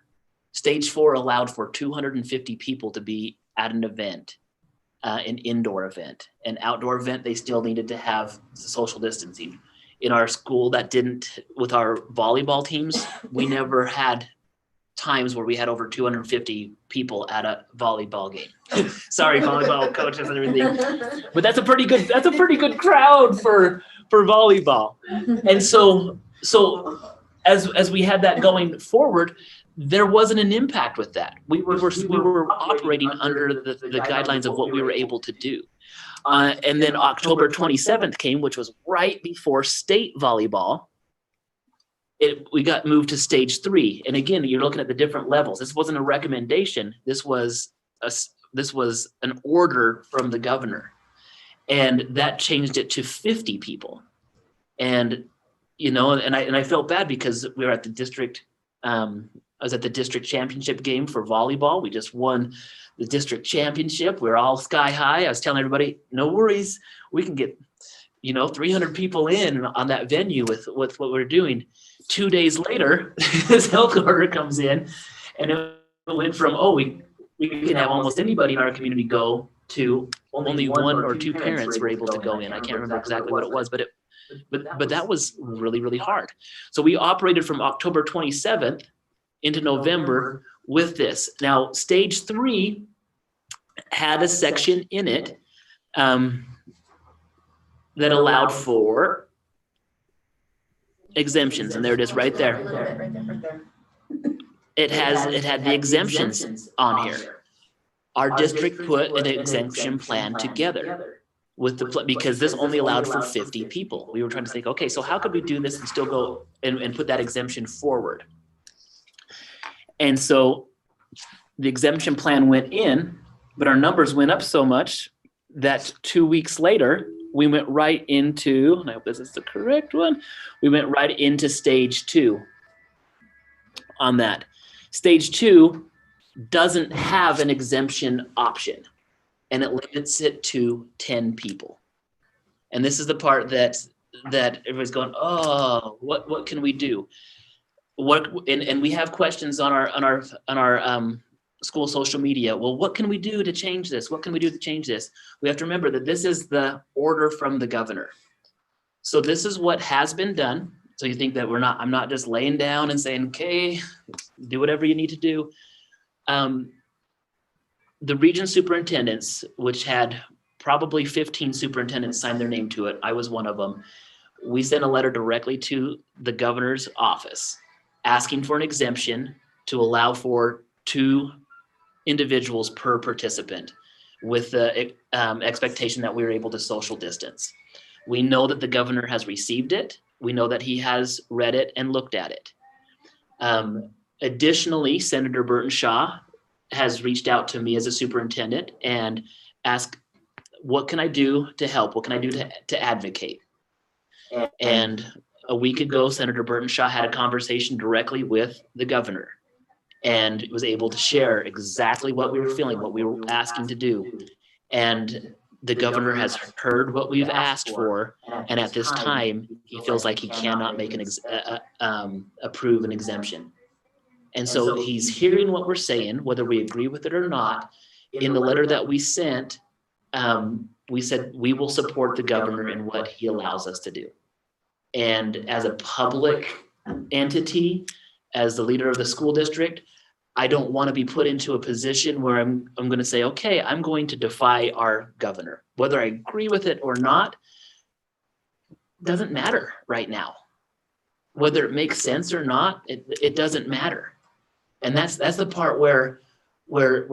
Stage 4 allowed for 250 people to be at an event, an indoor event. An outdoor event, they still needed to have social distancing. In our school, that didn't, with our volleyball teams, we never had times where we had over 250 people at a volleyball game. Sorry, volleyball coaches and everything, but that's a pretty good crowd for volleyball. And so as we had that going forward, there wasn't an impact with that. We were operating under the guidelines of what we were able to do. And then October 27th came, which was right before state volleyball. We got moved to stage 3. And again, you're looking at the different levels. This wasn't a recommendation. This was an order from the governor. And that changed it to 50 people. And, I felt bad because we were at the district, I was at the district championship game for volleyball. We just won the district championship. We're all sky high. I was telling everybody, no worries. We can get, 300 people in on that venue with what we're doing. 2 days later, this health order comes in, and it went from, we can have almost anybody in our community go, to only 1 or 2 parents were able to go in. I can't remember exactly what it was, but that was really, really hard. So we operated from October 27th into November with this. Now, stage 3 had a section in it that allowed for exemptions, and there it is right there. Right there. It had the exemptions on here. Our district put an exemption plan together with because this only allowed for 50 people. We were trying to think, okay, so how could we do this and still go and put that exemption forward? And so the exemption plan went in, but our numbers went up so much that 2 weeks later, we went right into, and I hope this is the correct one, we went right into stage 2 on that. Stage 2 doesn't have an exemption option, and it limits it to 10 people. And this is the part that everybody's going, oh, what can we do? And we have questions on our school social media. Well, what can we do to change this? What can we do to change this? We have to remember that this is the order from the governor. So this is what has been done. So you think that I'm not just laying down and saying, okay, do whatever you need to do. The region superintendents, which had probably 15 superintendents sign their name to it, I was one of them. We sent a letter directly to the governor's office asking for an exemption to allow for 2 individuals per participant with the expectation that we were able to social distance. We know that the governor has received it. We know that he has read it and looked at it. Additionally, Senator Burton Shaw has reached out to me as a superintendent and asked, what can I do to help? What can I do to advocate? And a week ago, Senator Burton Shaw had a conversation directly with the governor and was able to share exactly what we were feeling, what we were asking to do. And the governor has heard what we've asked for, and at this time, he feels like he cannot make approve an exemption. And so he's hearing what we're saying, whether we agree with it or not. In the letter that we sent, we said we will support the governor in what he allows us to do. And as a public entity, as the leader of the school district, I don't want to be put into a position where I'm going to say, okay, I'm going to defy our governor. Whether I agree with it or not, doesn't matter right now. Whether it makes sense or not, it doesn't matter. And that's the part where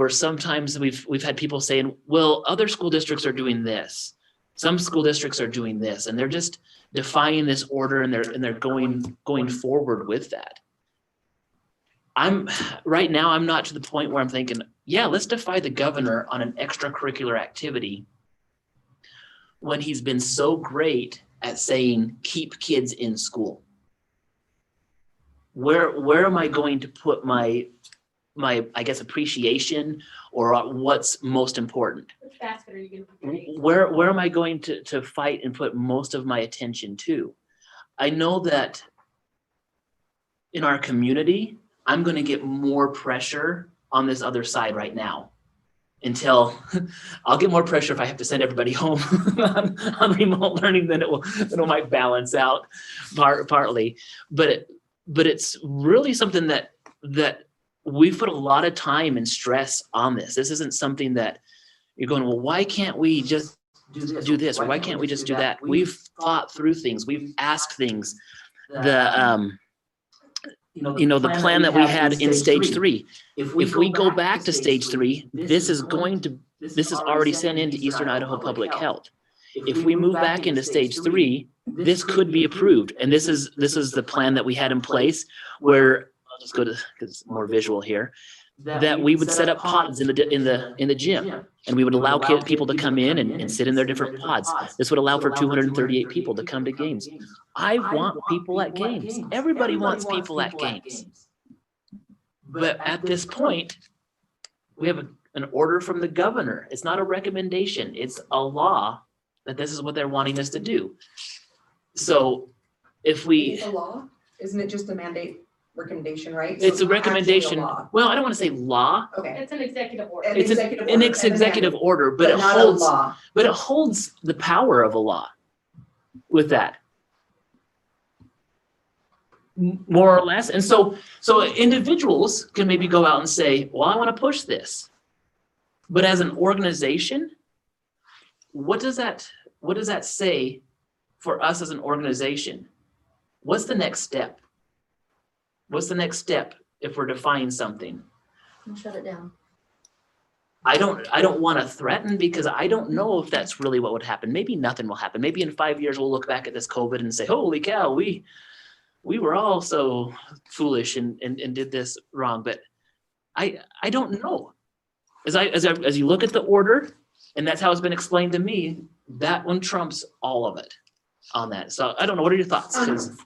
sometimes we've had people saying, well, other school districts are doing this. Some school districts are doing this, and they're just defying this order, and they're going forward with that. Right now, I'm not to the point where I'm thinking, yeah, let's defy the governor on an extracurricular activity when he's been so great at saying, keep kids in school. Where am I going to put my I guess appreciation, or what's most important? Which basket are you going to put your eggs in? Where am I going to fight and put most of my attention to? I know that in our community, I'm going to get more pressure on this other side right now until I'll get more pressure if I have to send everybody home on remote learning, then it might balance out partly. But it's really something that we've put a lot of time and stress on this. This isn't something that you're going, well, why can't we just do this? Or why can't we just do that? We've thought through things. We've asked things. The plan that we had in stage 3. If we go back to stage 3, this is already sent into Eastern Idaho Public Health. If we move back into stage 3, this could be approved. And this is the plan that we had in place, where I'll just go to, because it's more visual here, that we would set up pods in the gym, and we would allow people to come in and sit in their different pods. This would allow for 238 people to come to games. I want people at games. Everybody wants people at games. But at this point, we have an order from the governor. It's not a recommendation. It's a law that this is what they're wanting us to do. So if we... It's a law? Isn't it just a mandate recommendation, right? It's So a recommendation. law. Well, I don't want to say law. Okay. It's an executive order. An It's executive an order executive order, but it not a holds law. but it holds the power of a law with that. More or less. And so individuals can maybe go out and say, well, I want to push this. But as an organization, what does that say for us as an organization? What's the next step? What's the next step if we're defying something? And shut it down. I don't want to threaten, because I don't know if that's really what would happen. Maybe nothing will happen. Maybe in 5 years we'll look back at this COVID and say, holy cow, we were all so foolish and did this wrong. But I don't know. As you look at the order, and that's how it's been explained to me, that one trumps all of it on that. So I don't know, what are your thoughts? 'Cause-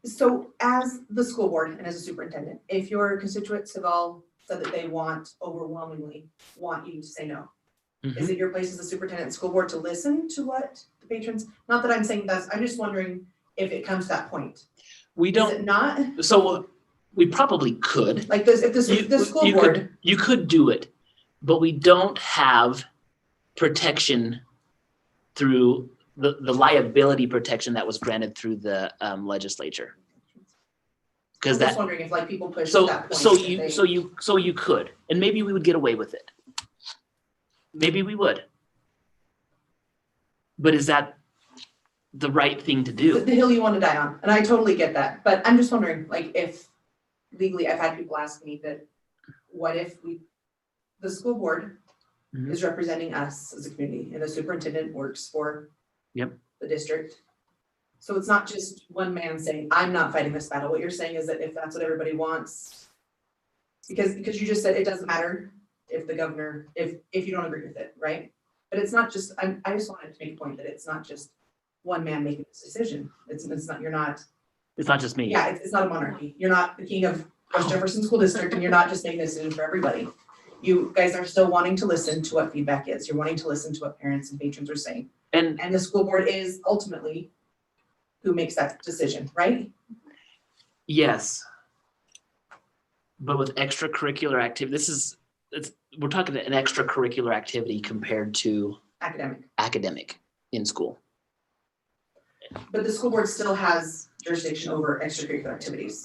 So as the school board and as a superintendent, if your constituents have all said that they overwhelmingly want you to say no, is it your place as a superintendent and school board to listen to what the patrons, not that I'm saying I'm just wondering if it comes to that point. We Is don't, it not? so we probably could. Like this, if the school board, You could do it, but we don't have protection through the liability protection that was granted through the legislature. I'm Because just that, wondering if like people push so, that point. so that they- you could, and maybe we would get away with it. Maybe we would. But is that the right thing to do? The hill you want to die on, and I totally get that, but I'm just wondering, like, if legally, I've had people ask me that, what if the school board Mhm. is representing us as a community, and the superintendent works for Yep. the district. So it's not just one man saying, I'm not fighting this battle, what you're saying is that if that's what everybody wants, because you just said it doesn't matter if the governor, if you don't agree with it, right? But it's not just, I just wanted to make a point that it's not just one man making this decision. It's not, you're not, It's not just me. yeah, it's not a monarchy. You're not the king of West Jefferson School District, and you're not just making this decision for everybody. You guys are still wanting to listen to what feedback is. You're wanting to listen to what parents and patrons are saying. And And the school board is ultimately who makes that decision, right? yes. But with extracurricular activity, we're talking an extracurricular activity compared to Academic. academic in school. But the school board still has jurisdiction over extracurricular activities.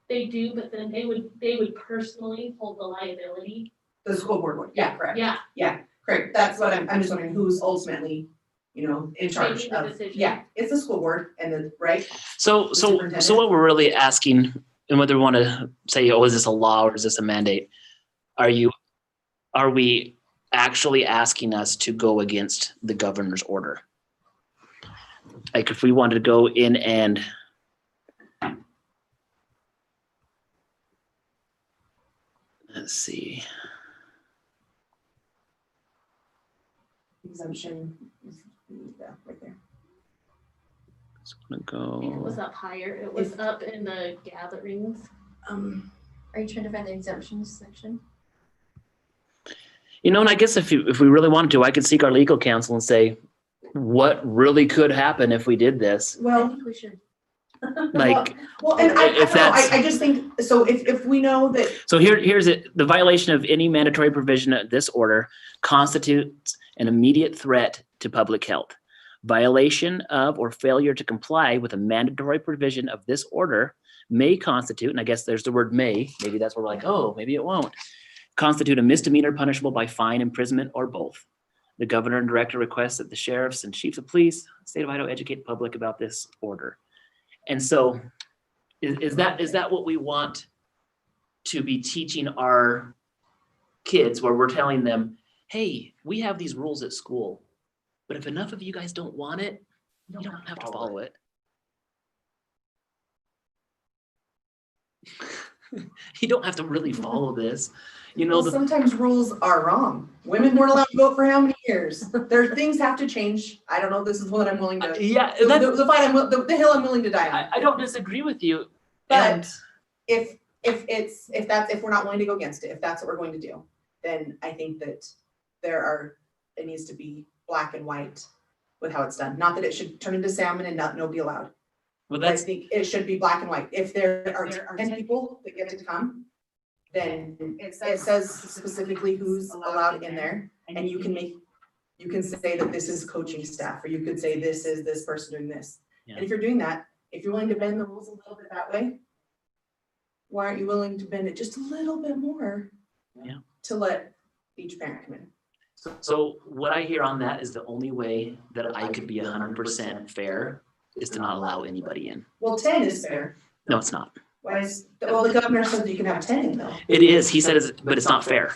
They do, but then they would personally hold the liability. The school board would, yeah, correct. Yeah, Correct. That's what I'm just wondering who's ultimately, in charge Making the of, decision. yeah, it's the school board and the, right? So superintendent. what we're really asking, and whether we want to say, oh, is this a law or is this a mandate? Are we actually asking us to go against the governor's order? Like if we wanted to go in and let's see. Exemption, yeah, right there. Just want to it was go. up higher. It was up in the gatherings. Are you trying to find the exemptions section? And I guess if we really wanted to, I could seek our legal counsel and say, what really could happen if we did this? I Well, think we should. Like, well, and I if don't know, that's- I just think, so if we know that, so here's it. The violation of any mandatory provision of this order constitutes an immediate threat to public health. Violation of or failure to comply with a mandatory provision of this order may constitute, and I guess there's the word may, maybe that's where we're like, oh, maybe it won't, constitute a misdemeanor punishable by fine, imprisonment, or both. The governor and director request that the sheriffs and chiefs of police, state of Idaho, educate the public about this order. And so is that what we want to be teaching our kids, where we're telling them, hey, we have these rules at school, but if enough of you guys don't want it, you don't have to follow it. You don't have to really follow this. well, sometimes rules are wrong. Women weren't allowed to vote for how many years? Things have to change. I don't know, this is what I'm willing to, Yeah, the fight, the hill I'm willing to die on. I don't disagree with you. But if we're not willing to go against it, if that's what we're going to do, then I think that it needs to be black and white with how it's done. Not that it should turn into salmon and no be allowed. Well, I that's, think it should be black and white. If there are 10 people that get to come, then it says specifically who's allowed in there. And you can say that this is coaching staff, or you could say this is this person doing this. Yeah. And if you're doing that, if you're willing to bend the rules a little bit that way, why aren't you willing to bend it just a little bit more? Yeah. To let each parent come in. so what I hear on that is the only way that I could be 100% fair is to not allow anybody in. Well, 10 is fair. No, it's not. Why is, well, the governor said that you can have 10 in though. It is. He said, but it's not fair.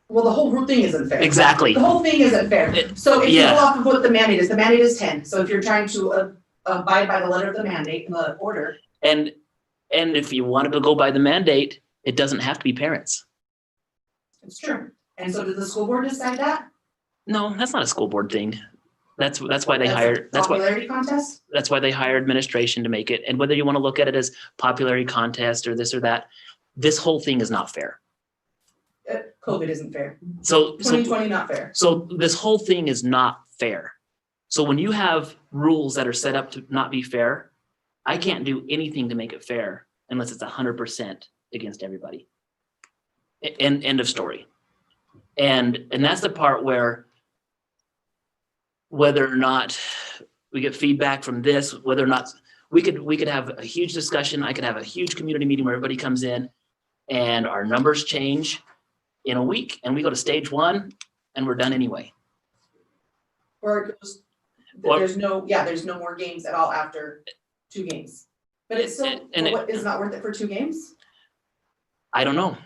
Well, the whole thing isn't fair. Exactly. The whole thing isn't fair. So if you yeah. go off of what the mandate is 10. So if you're trying to abide by the letter of the mandate and the order. And if you wanted to go by the mandate, It doesn't have to be parents. It's true. And so did the school board decide that? No, that's not a school board thing. That's why they That's a hired, popularity contest? that's why they hire administration to make it. And whether you want to look at it as popularity contest or this or that, this whole thing is not fair. COVID isn't fair. So 2020 not fair. So this whole thing is not fair. So when you have rules that are set up to not be fair, I can't do anything to make it fair unless it's 100% against everybody. End of story. And that's the part where whether or not we get feedback from this, whether or not we could have a huge discussion, I could have a huge community meeting where everybody comes in and our numbers change in a week and we go to stage 1 and we're done anyway. Or it goes, there's no more games at all after 2 games. But it's still, what is not worth it for 2 games? I don't know.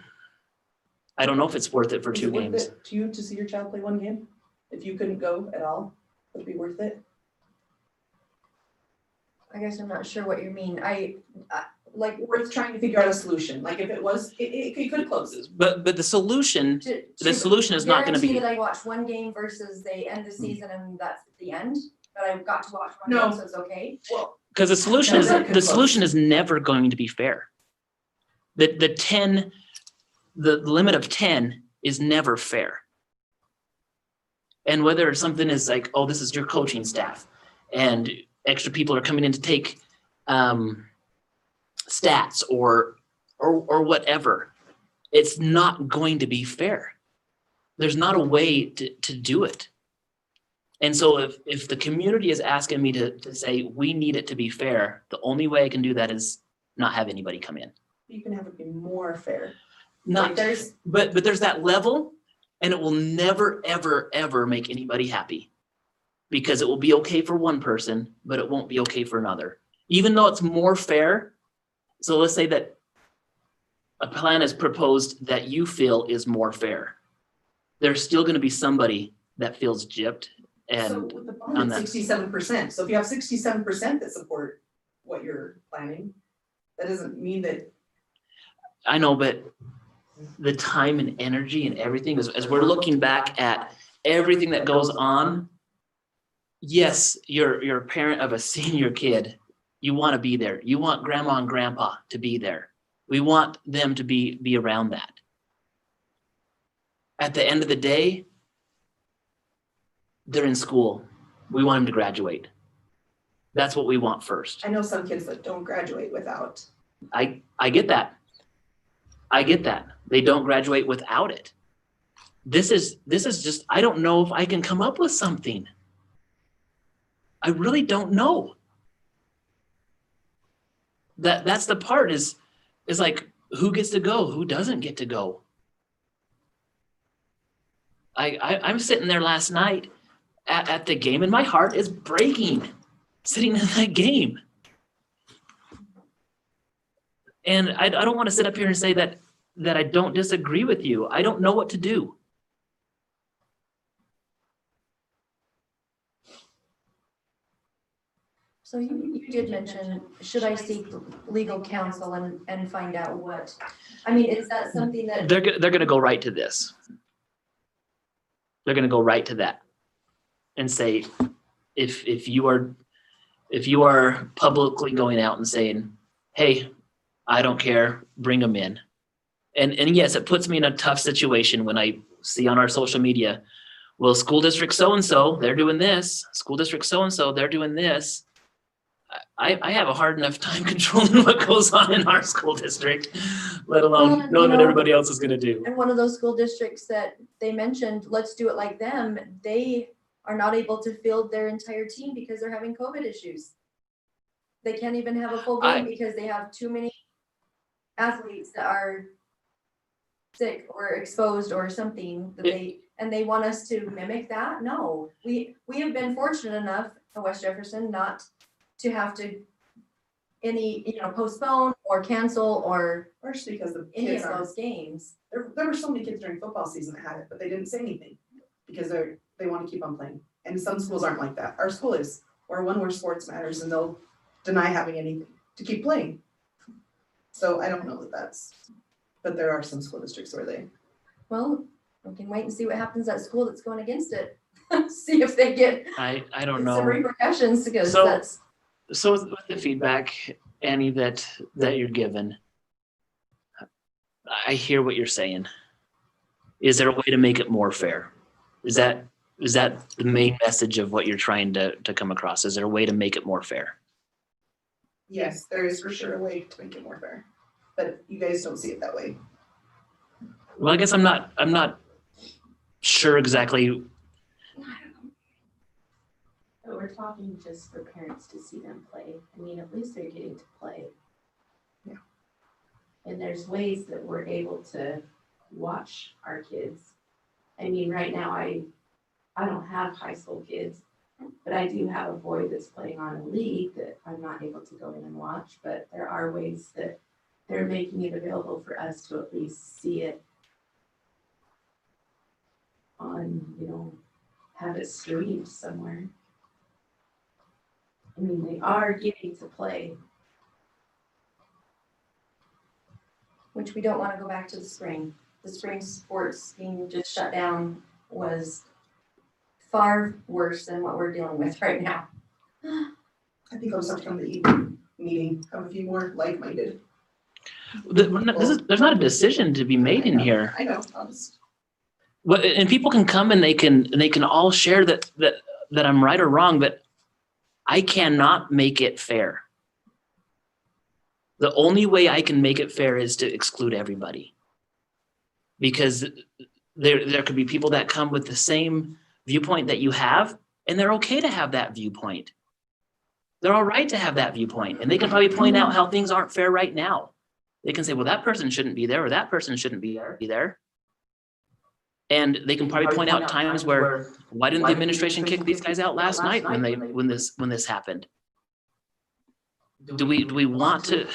I don't know if it's worth it for Is 2 it worth games. it to you to see your child play 1 game? If you couldn't go at all, would it be worth it? I guess I'm not sure what you mean. Like Worth trying to figure out a solution. Like if it was, it could close. But the solution is not going to guarantee be. that I watch one game versus they end the season and that's the end, but I've got to watch one No. game, so it's okay. Well, Because the solution No, is that could the close. solution is never going to be fair. The limit of 10 is never fair. And whether something is like, oh, this is your coaching staff, and extra people are coming in to take stats or whatever, it's not going to be fair. There's not a way to do it. And so if the community is asking me to say we need it to be fair, the only way I can do that is not have anybody come in. you can have it be more fair. Not, Like but there's that level, and it will never, ever, ever make anybody happy. Because it will be okay for one person, but it won't be okay for another. Even though it's more fair, so let's say that a plan is proposed that you feel is more fair. There's still gonna be somebody that feels gypped. So And with the on bond, that. it's 67%. So if you have 67% that support what you're planning, that doesn't mean that. I know, but the time and energy and everything, as we're looking back at everything that goes on, yes, you're a parent of a senior kid. You want to be there. You want grandma and grandpa to be there. We want them to be around that. At the end of the day, they're in school. We want them to graduate. That's what we want first. I know some kids that don't graduate without. I get that. I get that. They don't graduate without it. This is just, I don't know if I can come up with something. I really don't know. That's the part is like, who gets to go? Who doesn't get to go? I'm sitting there last night at the game and my heart is breaking sitting in that game. And I don't want to sit up here and say that I don't disagree with you. I don't know what to do. So you did mention, should I seek legal counsel and find out what, I mean, is that something that, They're gonna go right to this. They're gonna go right to that and say, if you are publicly going out and saying, hey, I don't care, bring them in. And yes, it puts me in a tough situation when I see on our social media, well, school district so-and-so, they're doing this. School district so-and-so, they're doing this. I have a hard enough time controlling what goes on in our school district, let alone Well, knowing you what know, everybody else is gonna do. and one of those school districts that they mentioned, let's do it like them, they are not able to field their entire team because they're having COVID issues. They can't even have a full game because they have too many athletes that are sick or exposed or something that they want us to mimic that. No, we have been fortunate enough in West Jefferson not to have to postpone or cancel or Partially because the any kids of are, those games. there were so many kids during football season that had it, but they didn't say anything. Because they want to keep on playing. And some schools aren't like that. Our school is, or one where sports matters and they'll deny having anything to keep playing. So I don't know that that's. But there are some school districts where they, Well, we can wait and see what happens at school that's going against it. See if they get I don't some know. repercussions, because So- that's, So with the feedback, Annie, that you're given, I hear what you're saying. Is there a way to make it more fair? Is that the main message of what you're trying to come across? Is there a way to make it more fair? yes, there is for sure a way to make it more fair, but you guys don't see it that way. Well, I guess I'm not sure exactly. But we're talking just for parents to see them play. I mean, at least they're getting to play. Yeah. And there's ways that we're able to watch our kids. I mean, right now, I don't have high school kids, but I do have a boy that's playing on a league that I'm not able to go in and watch, but there are ways that they're making it available for us to at least see it on, have it streamed somewhere. I mean, they are getting to play. which we don't want to go back to the spring. The spring sports being just shut down was far worse than what we're dealing with right now. I think I'll just have to come to the evening meeting, have a few more like-minded. There's not a decision to be made in here. I know, I'll just, And people can come and they can all share that I'm right or wrong, but I cannot make it fair. The only way I can make it fair is to exclude everybody. Because there could be people that come with the same viewpoint that you have, and they're okay to have that viewpoint. They're all right to have that viewpoint, and they can probably point out how things aren't fair right now. They can say, well, that person shouldn't be there, or that person shouldn't be there. And they can probably point out times where, why didn't the administration kick these guys out last night when this happened? Do we want to?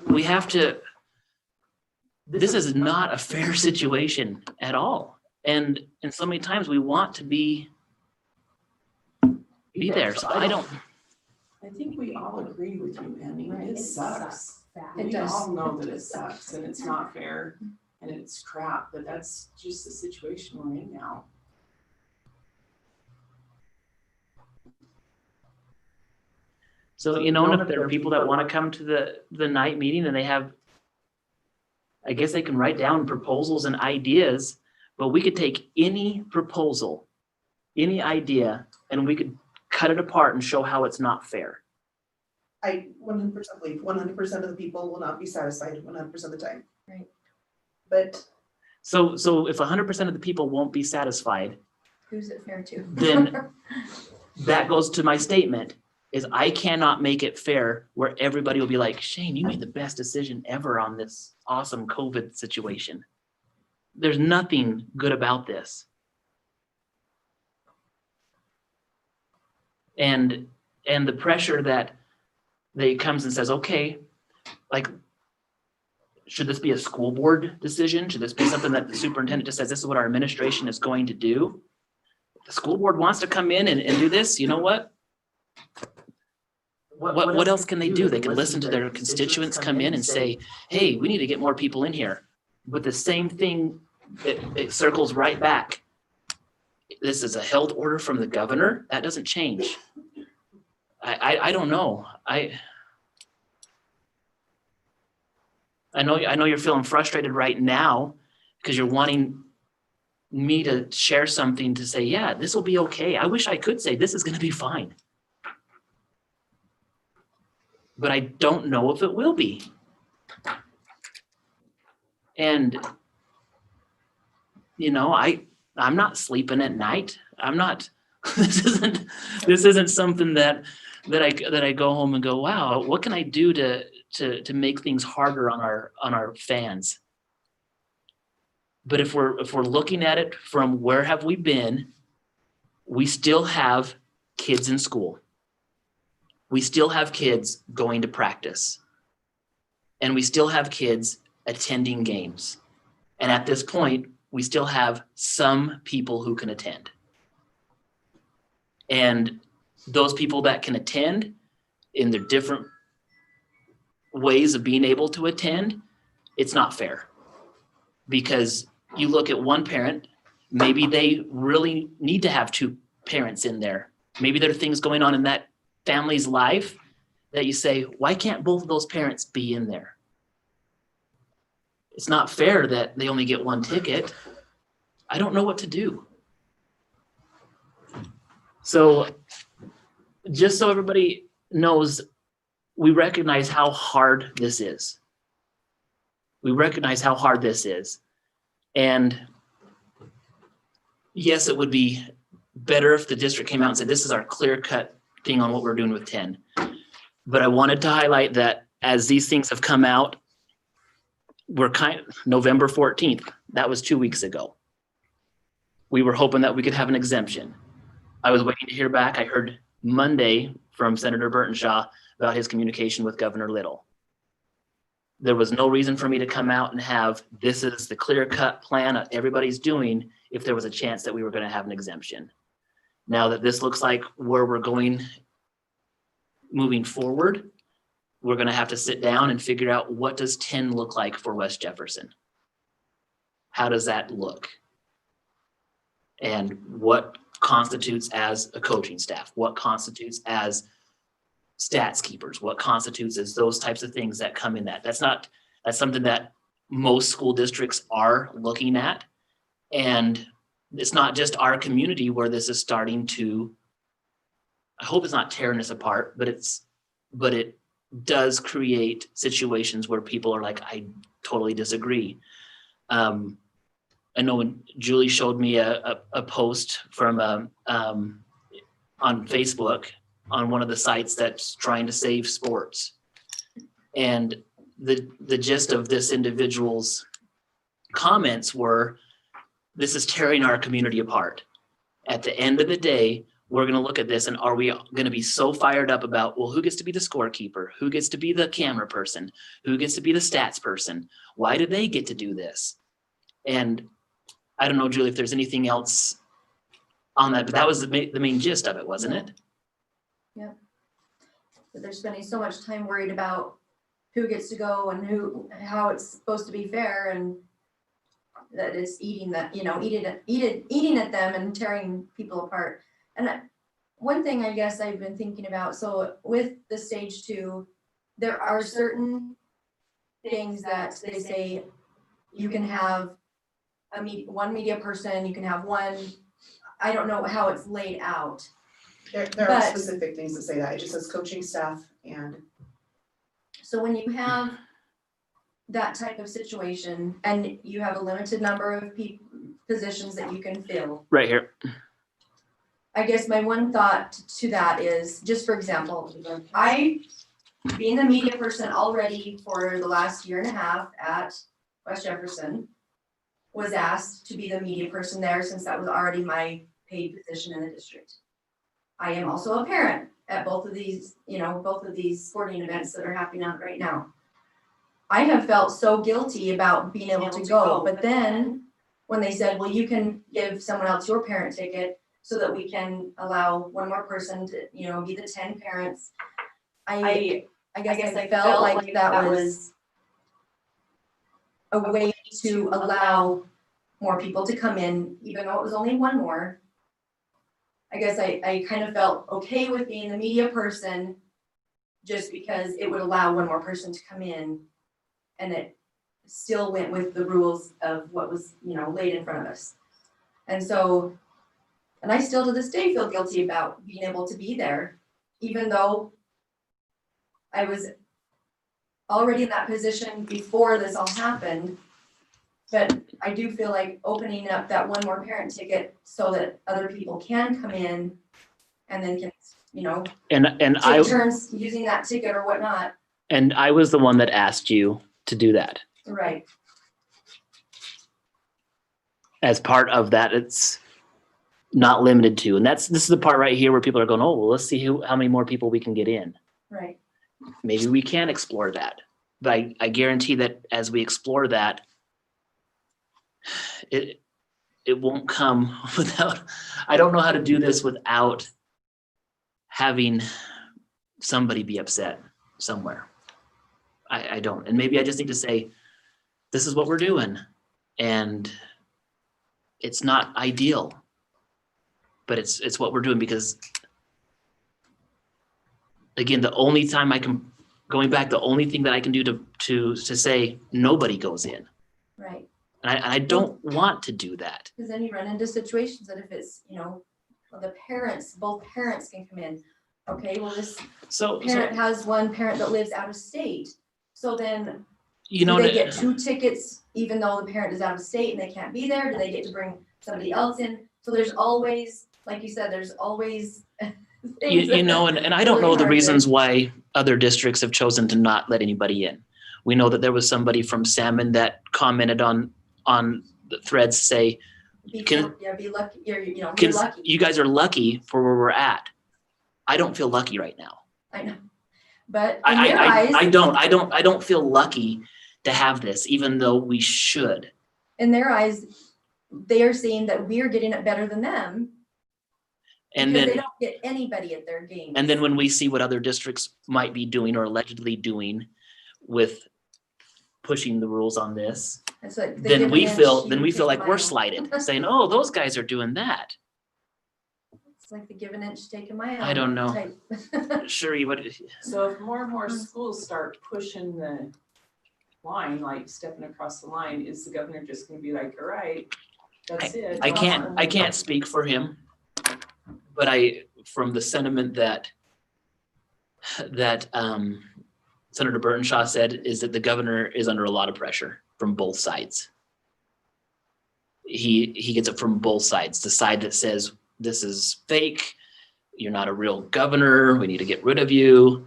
We have to. This is not a fair situation at all, and so many times we want to be there. So I don't. I think we all agree with you, Annie. Right, It sucks. It We does. all know that it sucks and it's not fair and it's crap, but that's just the situation we're in now. So, and if there are people that want to come to the night meeting and they have, I guess they can write down proposals and ideas, but we could take any proposal, any idea, and we could cut it apart and show how it's not fair. I 100% believe 100% of the people will not be satisfied 100% of the time. Right. But So if 100% of the people won't be satisfied, Who's it fair to? Then- that goes to my statement, is I cannot make it fair where everybody will be like, Shane, you made the best decision ever on this awesome COVID situation. There's nothing good about this. And the pressure that they comes and says, okay, like, should this be a school board decision? Should this be something that the superintendent just says, this is what our administration is going to do? If the school board wants to come in and do this, you know what? What else can they do? They can listen to their constituents come in and say, hey, we need to get more people in here. But the same thing, it circles right back. This is a held order from the governor. That doesn't change. I don't know. I know you're feeling frustrated right now because you're wanting me to share something to say, yeah, this will be okay. I wish I could say this is going to be fine. But I don't know if it will be. And, I'm not sleeping at night. I'm not, this isn't something that I go home and go, wow, what can I do to make things harder on our fans? But if we're looking at it from where have we been, we still have kids in school. We still have kids going to practice. And we still have kids attending games. And at this point, we still have some people who can attend. And those people that can attend in their different ways of being able to attend, it's not fair. Because you look at one parent, maybe they really need to have two parents in there. Maybe there are things going on in that family's life that you say, why can't both of those parents be in there? It's not fair that they only get one ticket. I don't know what to do. So just so everybody knows, we recognize how hard this is. We recognize how hard this is. And yes, it would be better if the district came out and said, this is our clear-cut thing on what we're doing with 10. But I wanted to highlight that as these things have come out, we're November 14th, that was 2 weeks ago. We were hoping that we could have an exemption. I was waiting to hear back. I heard Monday from Senator Burtonshaw about his communication with Governor Little. There was no reason for me to come out and have, this is the clear-cut plan that everybody's doing if there was a chance that we were going to have an exemption. Now that this looks like where we're going moving forward, we're going to have to sit down and figure out, what does 10 look like for West Jefferson? How does that look? And what constitutes as a coaching staff? What constitutes as stats keepers? What constitutes as those types of things that come in that? That's something that most school districts are looking at. And it's not just our community where this is starting to, I hope it's not tearing us apart, but it does create situations where people are like, I totally disagree. I know when Julie showed me a post from on Facebook on one of the sites that's trying to save sports. And the gist of this individual's comments were, this is tearing our community apart. At the end of the day, we're going to look at this, and are we going to be so fired up about, well, who gets to be the scorekeeper? Who gets to be the camera person? Who gets to be the stats person? Why do they get to do this? And I don't know, Julie, if there's anything else on that, but that was the main gist of it, wasn't it? Yeah. But they're spending so much time worried about who gets to go and how it's supposed to be fair, and that it's eating at them and tearing people apart. And one thing I guess I've been thinking about, so with the stage 2, there are certain things that they say you can have one media person, you can have one, I don't know how it's laid out. There are specific things that say that. It just says coaching staff. And so when you have that type of situation and you have a limited number of positions that you can fill. Right here. I guess my one thought to that is, just for example, I, being the media person already for the last year and a half at West Jefferson, was asked to be the media person there since that was already my paid position in the district. I am also a parent at both of these sporting events that are happening right now. I have felt so guilty about being able to go, but then when they said, well, you can give someone else your parent ticket so that we can allow one more person to, be the 10 parents. I guess I felt like that was a way to allow more people to come in, even though it was only one more. I guess I kind of felt okay with being the media person just because it would allow one more person to come in, and it still went with the rules of what was, laid in front of us. And so, and I still to this day feel guilty about being able to be there, even though I was already in that position before this all happened. But I do feel like opening up that one more parent ticket so that other people can come in and then can, and take turns using that ticket or whatnot. And I was the one that asked you to do that. Right. As part of that, it's not limited to, and this is the part right here where people are going, oh, well, let's see how many more people we can get in. Right. Maybe we can explore that, but I guarantee that as we explore that, it won't come without, I don't know how to do this without having somebody be upset somewhere. I don't, and maybe I just need to say, this is what we're doing. And it's not ideal, but it's what we're doing because, again, the only thing that I can do to say nobody goes in. Right, And I don't want to do that. because then you run into situations that if it's, both parents can come in. Okay, well, this So parent has one parent that lives out of state. So then you know, do they get 2 tickets even though the parent is out of state and they can't be there? Do they get to bring somebody else in? So there's always, like you said, there's always things you know, and I don't really know the hard to- reasons why other districts have chosen to not let anybody in. We know that there was somebody from Salmon that commented on the threads say, be can- lucky. You're "Can- lucky. you guys are lucky for where we're at. I don't feel lucky right now. I know, but in their eyes, I don't feel lucky to have this, even though we should. in their eyes, they are saying that we're getting it better than them And because they then, don't get anybody at their games. and then when we see what other districts might be doing or allegedly doing with pushing the rules on this, It's like they then give we an inch, feel you take a like we're mile. slighted, saying, "Oh, those guys are doing that." It's like the give an inch, take a mile. I don't know. type. Sure, you would. So if more and more schools start pushing the line, like stepping across the line, is the governor just gonna be like, all right, that's it? I can't speak for him, but from the sentiment that Senator Burtonshaw said is that the governor is under a lot of pressure from both sides. He gets it from both sides. The side that says this is fake, you're not a real governor, we need to get rid of you,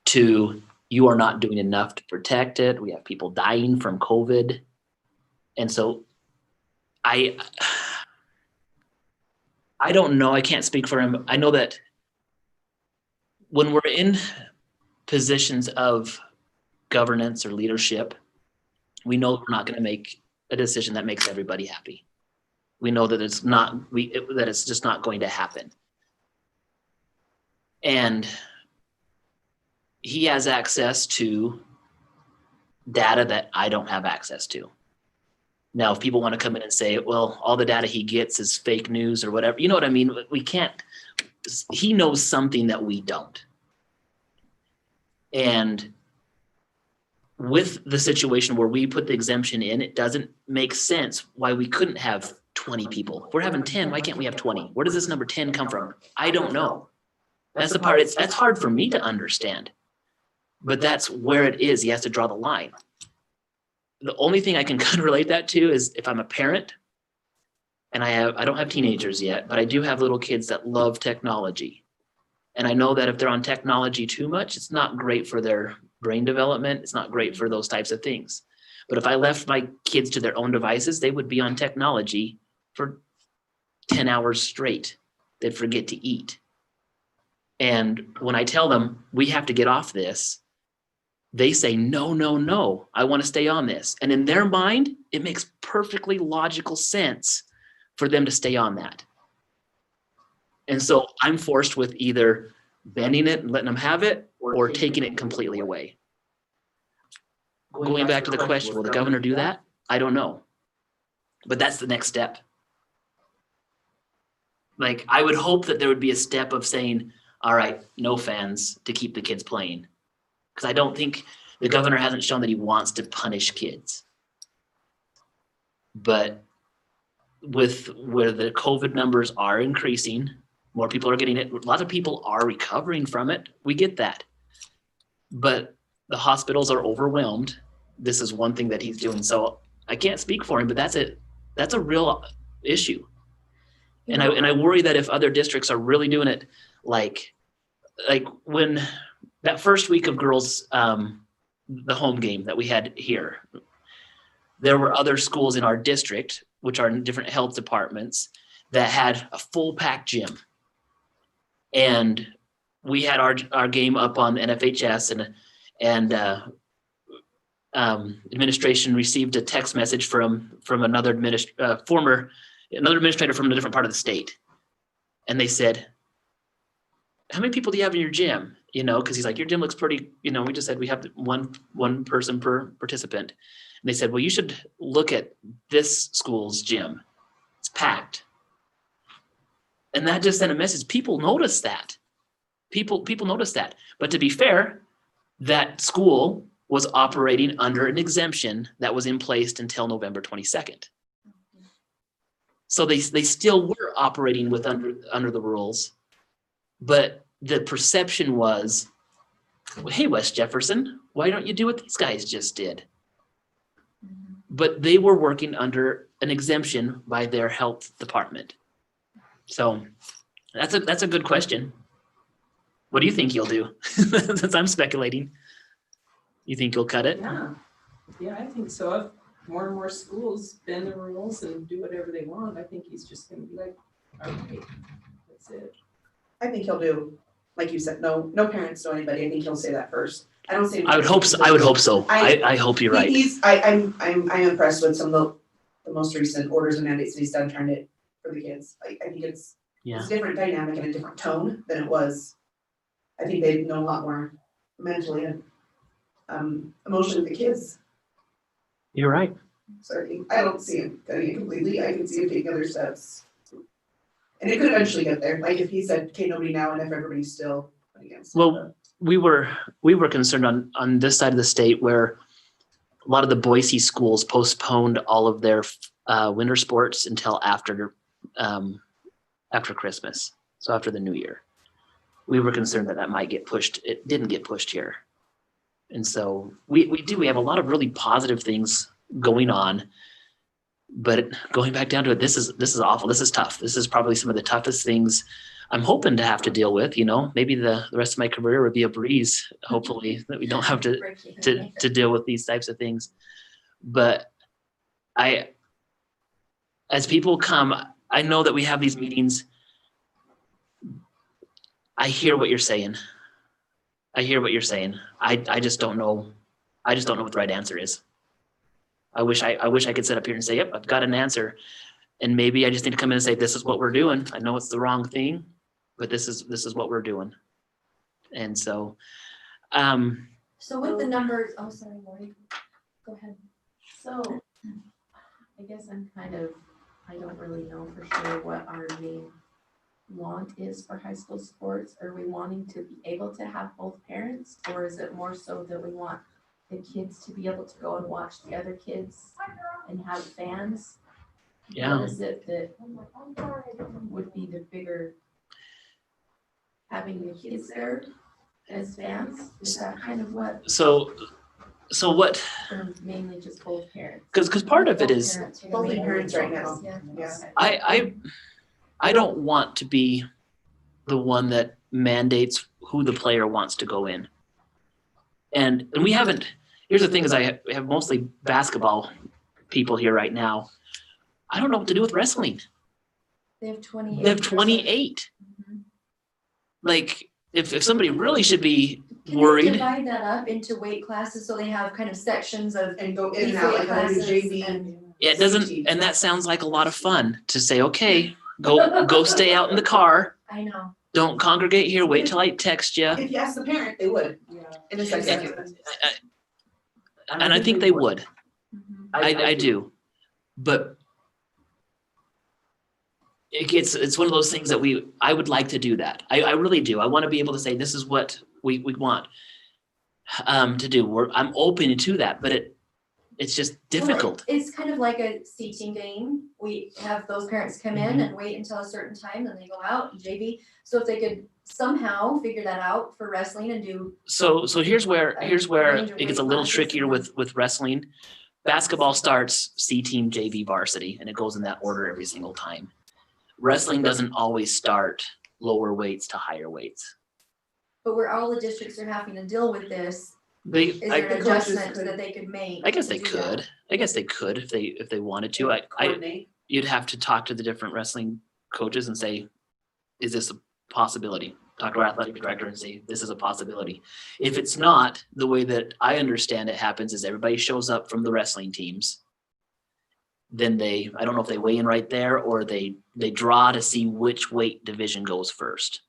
to you are not doing enough to protect it. We have people dying from COVID. And so I don't know. I can't speak for him. I know that when we're in positions of governance or leadership, we know we're not going to make a decision that makes everybody happy. We know that that it's just not going to happen. And he has access to data that I don't have access to. Now, if people want to come in and say, well, all the data he gets is fake news or whatever, you know what I mean? We can't, he knows something that we don't. And with the situation where we put the exemption in, it doesn't make sense why we couldn't have 20 people. If we're having 10, why can't we have 20? Where does this number 10 come from? I don't know. That's the part, that's hard for me to understand. But that's where it is. He has to draw the line. The only thing I can kind of relate that to is if I'm a parent and I don't have teenagers yet, but I do have little kids that love technology. And I know that if they're on technology too much, it's not great for their brain development. It's not great for those types of things. But if I left my kids to their own devices, they would be on technology for 10 hours straight. They'd forget to eat. And when I tell them we have to get off this, they say, no, no, no, I want to stay on this. And in their mind, it makes perfectly logical sense for them to stay on that. And so I'm forced with either bending it and letting them have it or taking it completely away. Going back to the question, will the governor do that? I don't know. But that's the next step. Like, I would hope that there would be a step of saying, all right, no fans to keep the kids playing. Because I don't think the governor hasn't shown that he wants to punish kids. But with where the COVID numbers are increasing, more people are getting it. A lot of people are recovering from it. We get that. But the hospitals are overwhelmed. This is one thing that he's doing. So I can't speak for him, but that's a real issue. And I worry that if other districts are really doing it, like when that first week of girls, the home game that we had here, there were other schools in our district, which are in different health departments, that had a full packed gym. And we had our game up on NFHS, and administration received a text message from another administrator from a different part of the state. And they said, how many people do you have in your gym? you know, because he's like, your gym looks pretty, you know, we just said we have one person per participant. And they said, well, you should look at this school's gym. It's packed. And that just sent a message. People notice that. People notice that. But to be fair, that school was operating under an exemption that was in place until November 22nd. So they still were operating with under the rules, but the perception was, hey, West Jefferson, why don't you do what these guys just did? But they were working under an exemption by their health department. So that's a good question. What do you think you'll do? Since I'm speculating. You think you'll cut it? Yeah, I think so. If more and more schools bend the rules and do whatever they want, I think he's just gonna be like, all right, that's it. I think he'll do, like you said, no parents know anybody. I think he'll say that first. I don't say. I would hope so. I would hope so. I hope you're right. I'm impressed with some of the most recent orders and mandates that he's done trying to, for the kids. I think it's a different dynamic and a different tone than it was. I think they know a lot more mentally and emotionally with the kids. You're right. So I don't see him cutting it completely. I can see him taking other steps. And it could eventually get there. Like if he said, okay, nobody now, and if everybody's still against it. Well, we were concerned on this side of the state where a lot of the Boise schools postponed all of their winter sports until after Christmas, so after the New Year. We were concerned that might get pushed. It didn't get pushed here. And so we have a lot of really positive things going on, but going back down to it, this is awful. This is tough. This is probably some of the toughest things I'm hoping to have to deal with. You know, maybe the rest of my career would be a breeze, hopefully, that we don't have to deal with these types of things. But as people come, I know that we have these meetings. I hear what you're saying. I just don't know. I just don't know what the right answer is. I wish I could sit up here and say, yep, I've got an answer. And maybe I just need to come in and say, this is what we're doing. I know it's the wrong thing, but this is what we're doing. And so, So with the numbers, oh, sorry, Lori, go ahead. So, I guess I don't really know for sure what our main want is for high school sports. Are we wanting to be able to have both parents, or is it more so that we want the kids to be able to go and watch the other kids and have fans? yeah. What is it that would be the bigger, having the kids there as fans? Is that kind of what, So what, or mainly just both parents? because part of it is, Both parents right now. Yeah. I don't want to be the one that mandates who the player wants to go in. And we haven't, here's the thing is I have mostly basketball people here right now. I don't know what to do with wrestling. They have 28. They have 28. Like if somebody really should be Can they worried. divide that up into weight classes so they have kind of sections of And go in and out like I do JV. It doesn't, and that sounds like a lot of fun to say, okay, go stay out in the car. I know. Don't congregate here. Wait till I text you. If you ask the parent, they would. Yeah. In a second. And I think they would. I do. But it's one of those things that I would like to do that. I really do. I want to be able to say, this is what we want to do. I'm open to that, but it's just difficult. Well, it's kind of like a seating game. We have those parents come in and wait until a certain time, then they go out and JV. So if they could somehow figure that out for wrestling and do. So here's where it gets a little trickier with wrestling. Basketball starts C team, JV, varsity, and it goes in that order every single time. Wrestling doesn't always start lower weights to higher weights. But where all the districts are having to deal with this, is there I an adjustment that they could make? guess to they do that? could. I guess they could if they wanted to. Coordinate. You'd have to talk to the different wrestling coaches and say, is this a possibility? Talk to our athletic director and say, this is a possibility. If it's not, the way that I understand it happens is everybody shows up from the wrestling teams. Then I don't know if they weigh in right there or they draw to see which weight division goes first.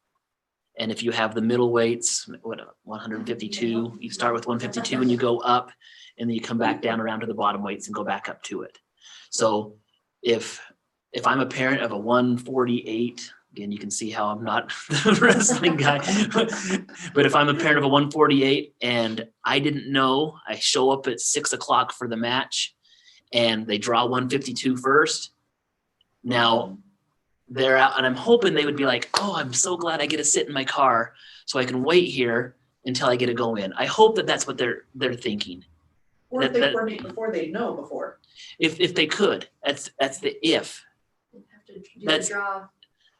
And if you have the middle weights, 152, you start with 152 and you go up, and then you come back down around to the bottom weights and go back up to it. So if I'm a parent of a 148, again, you can see how I'm not the wrestling guy, but if I'm a parent of a 148 and I didn't know, I show up at 6 o'clock for the match and they draw 152 first. Now they're out, and I'm hoping they would be like, oh, I'm so glad I get to sit in my car so I can wait here until I get to go in. I hope that that's what they're thinking. Or if they coordinate before, they know before. If they could, that's the if. They have to do the That's- draw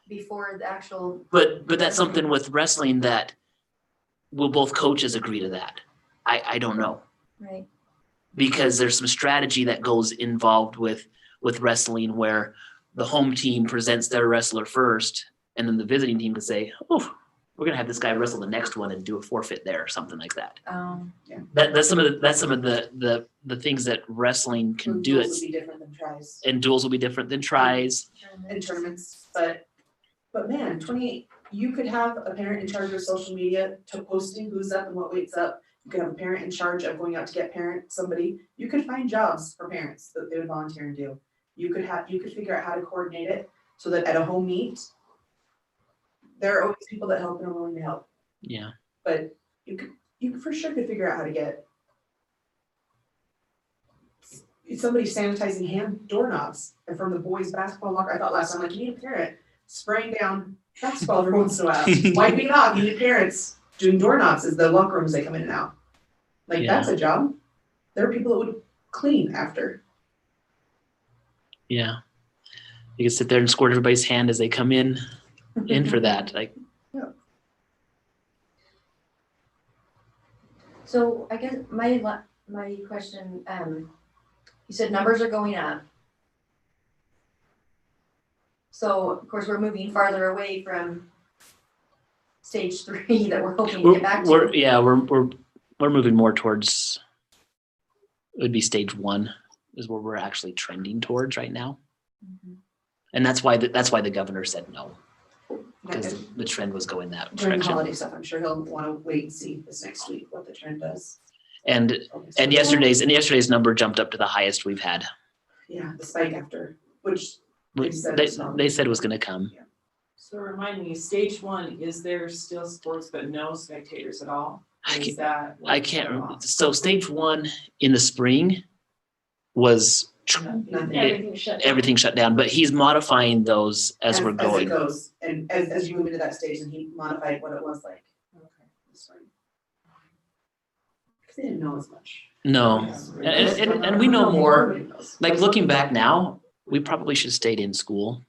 before the actual. But that's something with wrestling that will both coaches agree to that? I don't know. Right. Because there's some strategy that goes involved with wrestling where the home team presents their wrestler first, and then the visiting team can say, oh, we're gonna have this guy wrestle the next one and do a forfeit there or something like that. That's some of the things that wrestling can do. Duels would be different than tries. And duels will be different than tries. And tournaments, but man, 28, you could have a parent in charge of social media to posting who's up and what weight's up. You could have a parent in charge of going out to get somebody. You could find jobs for parents that they would volunteer and do. You could figure out how to coordinate it so that at a home meet, there are always people that help and are willing to help. Yeah. But you for sure could figure out how to get somebody sanitizing hand doorknobs. And from the boys' basketball locker, I thought last time, like, you need a parent spraying down basketball every once in a while, wiping it off. You need parents doing doorknobs as the locker rooms they come in and out. Like, Yeah. that's a job. There are people that would clean after. Yeah. You can sit there and squirt everybody's hand as they come in for that. Like, So I guess my question, you said numbers are going up. So of course, we're moving farther away from stage 3 that we're hoping to get back to. we're moving more towards, it would be stage 1 is where we're actually trending towards right now. Mhm. And that's why the governor said no, because And the trend was going that during the direction. holiday stuff, I'm sure he'll want to wait and see this next week what the trend does. And yesterday's number jumped up to the highest we've had. Yeah, the spike after, which They said They it's not. said it was gonna come. So remind me, stage 1, is there still sports but no spectators at all? Is that? I can't remember. So stage 1 in the spring was nothing. Everything shut down. but he's modifying those as we're As it going. goes, and as you move into that stage, and he modified what it was like. Okay. this spring. 'Cause they didn't know as much. No, and we know more. Everybody knows. Like looking back now, we probably should have stayed in school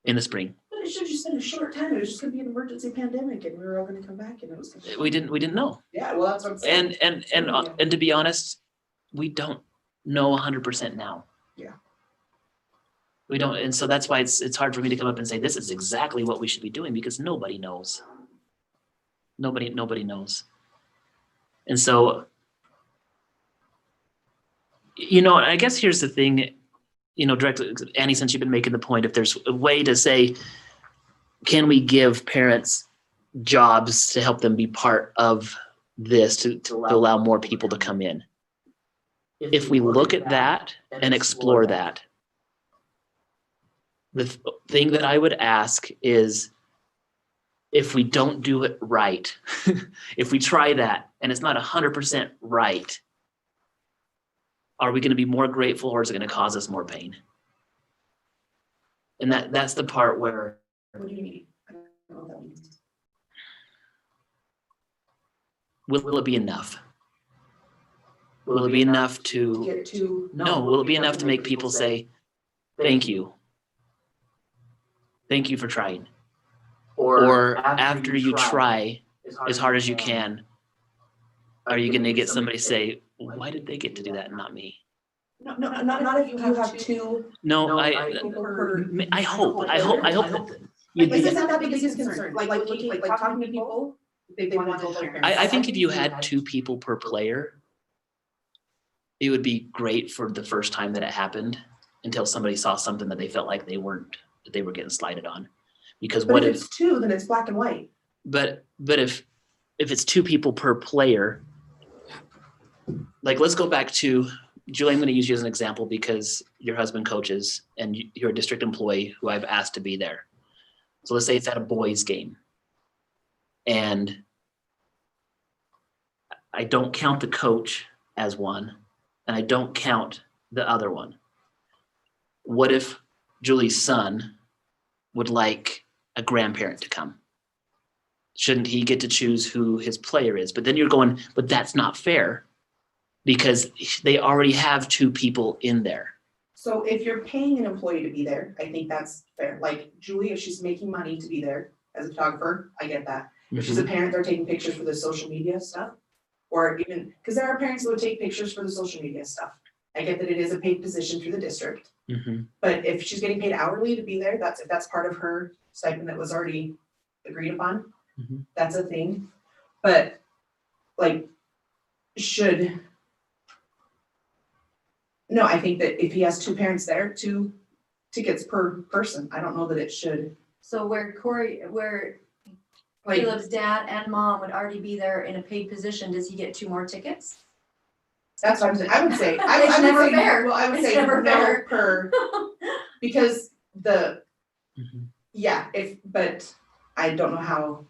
in the spring. But it should have just been a short time, it was just gonna be an emergency pandemic, and we were all gonna come back, and it was gonna be. We didn't know. Yeah, well, that's what I'm saying. And to be honest, we don't know 100% now. Yeah. We don't, and so that's why it's hard for me to come up and say this is exactly what we should be doing, because nobody knows. Nobody knows. And so, I guess here's the thing, directly, Annie, since you've been making the point, if there's a way to say, can we give parents jobs to help them be part of this, to allow more people to come in? If we look at that and explore that, the thing that I would ask is, if we don't do it right, if we try that and it's not 100% right, are we going to be more grateful, or is it going to cause us more pain? And that's the part where, What do you mean? I don't know what that means. will it be enough? Will it be enough to, Get to. no, will it be enough to make people say, thank you? Thank you for trying. Or after you try as hard as you can, are you going to get somebody say, why did they get to do that and not me? No, not if you have two. No, I hope that you'd Like, be, isn't that the biggest concern? Like talking to people, they want to tell parents. I think if you had 2 people per player, it would be great for the first time that it happened, until somebody saw something that they felt like that they were getting slighted on. Because But what if if, it's 2, then it's black and white. But if it's 2 people per player, like let's go back to Julie. I'm going to use you as an example because your husband coaches and you're a district employee who I've asked to be there. So let's say it's at a boys game, and I don't count the coach as one, and I don't count the other one. What if Julie's son would like a grandparent to come? Shouldn't he get to choose who his player is? But then you're going, but that's not fair because they already have 2 people in there. So if you're paying an employee to be there, I think that's fair. Like Julie, if she's making money to be there as a photographer, I get that. If she's a parent, they're taking pictures for the social media stuff. Or even, because there are parents who would take pictures for the social media stuff. I get that it is a paid position through the district. But if she's getting paid hourly to be there, if that's part of her stipend that was already agreed upon, that's a thing. But like, no, I think that if he has 2 parents there, 2 tickets per person. I don't know that it should. So where Like, Caleb's dad and mom would already be there in a paid position, does he get 2 more tickets? that's what I'm saying. I would say, It's I would never say, fair. well, I would It's say never no fair. per, because yeah, but I don't know how.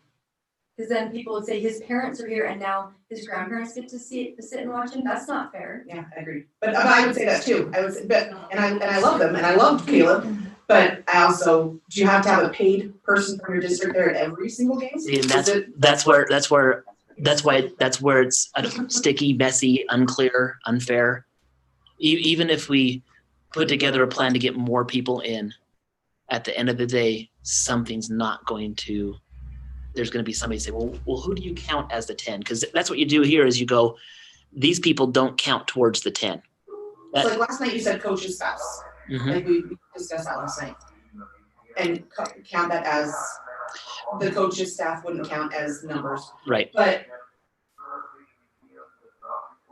Cause then people would say his parents are here and now his grandparents get to sit and watch him. That's not fair. Yeah, I agree. But I would say that too. I would say, and I love them and I loved Caleb, but I also, do you have to have a paid person from your district there at every single game? See, and that's why it's sticky, messy, unclear, unfair. Even if we put together a plan to get more people in, at the end of the day, something's not going to. There's going to be somebody say, well, who do you count as the 10? Because that's what you do here is you go, these people don't count towards the 10. So like last night you said coach's spouse. Like we discussed that last night. And count that as, the coach's staff wouldn't count as numbers. Right. But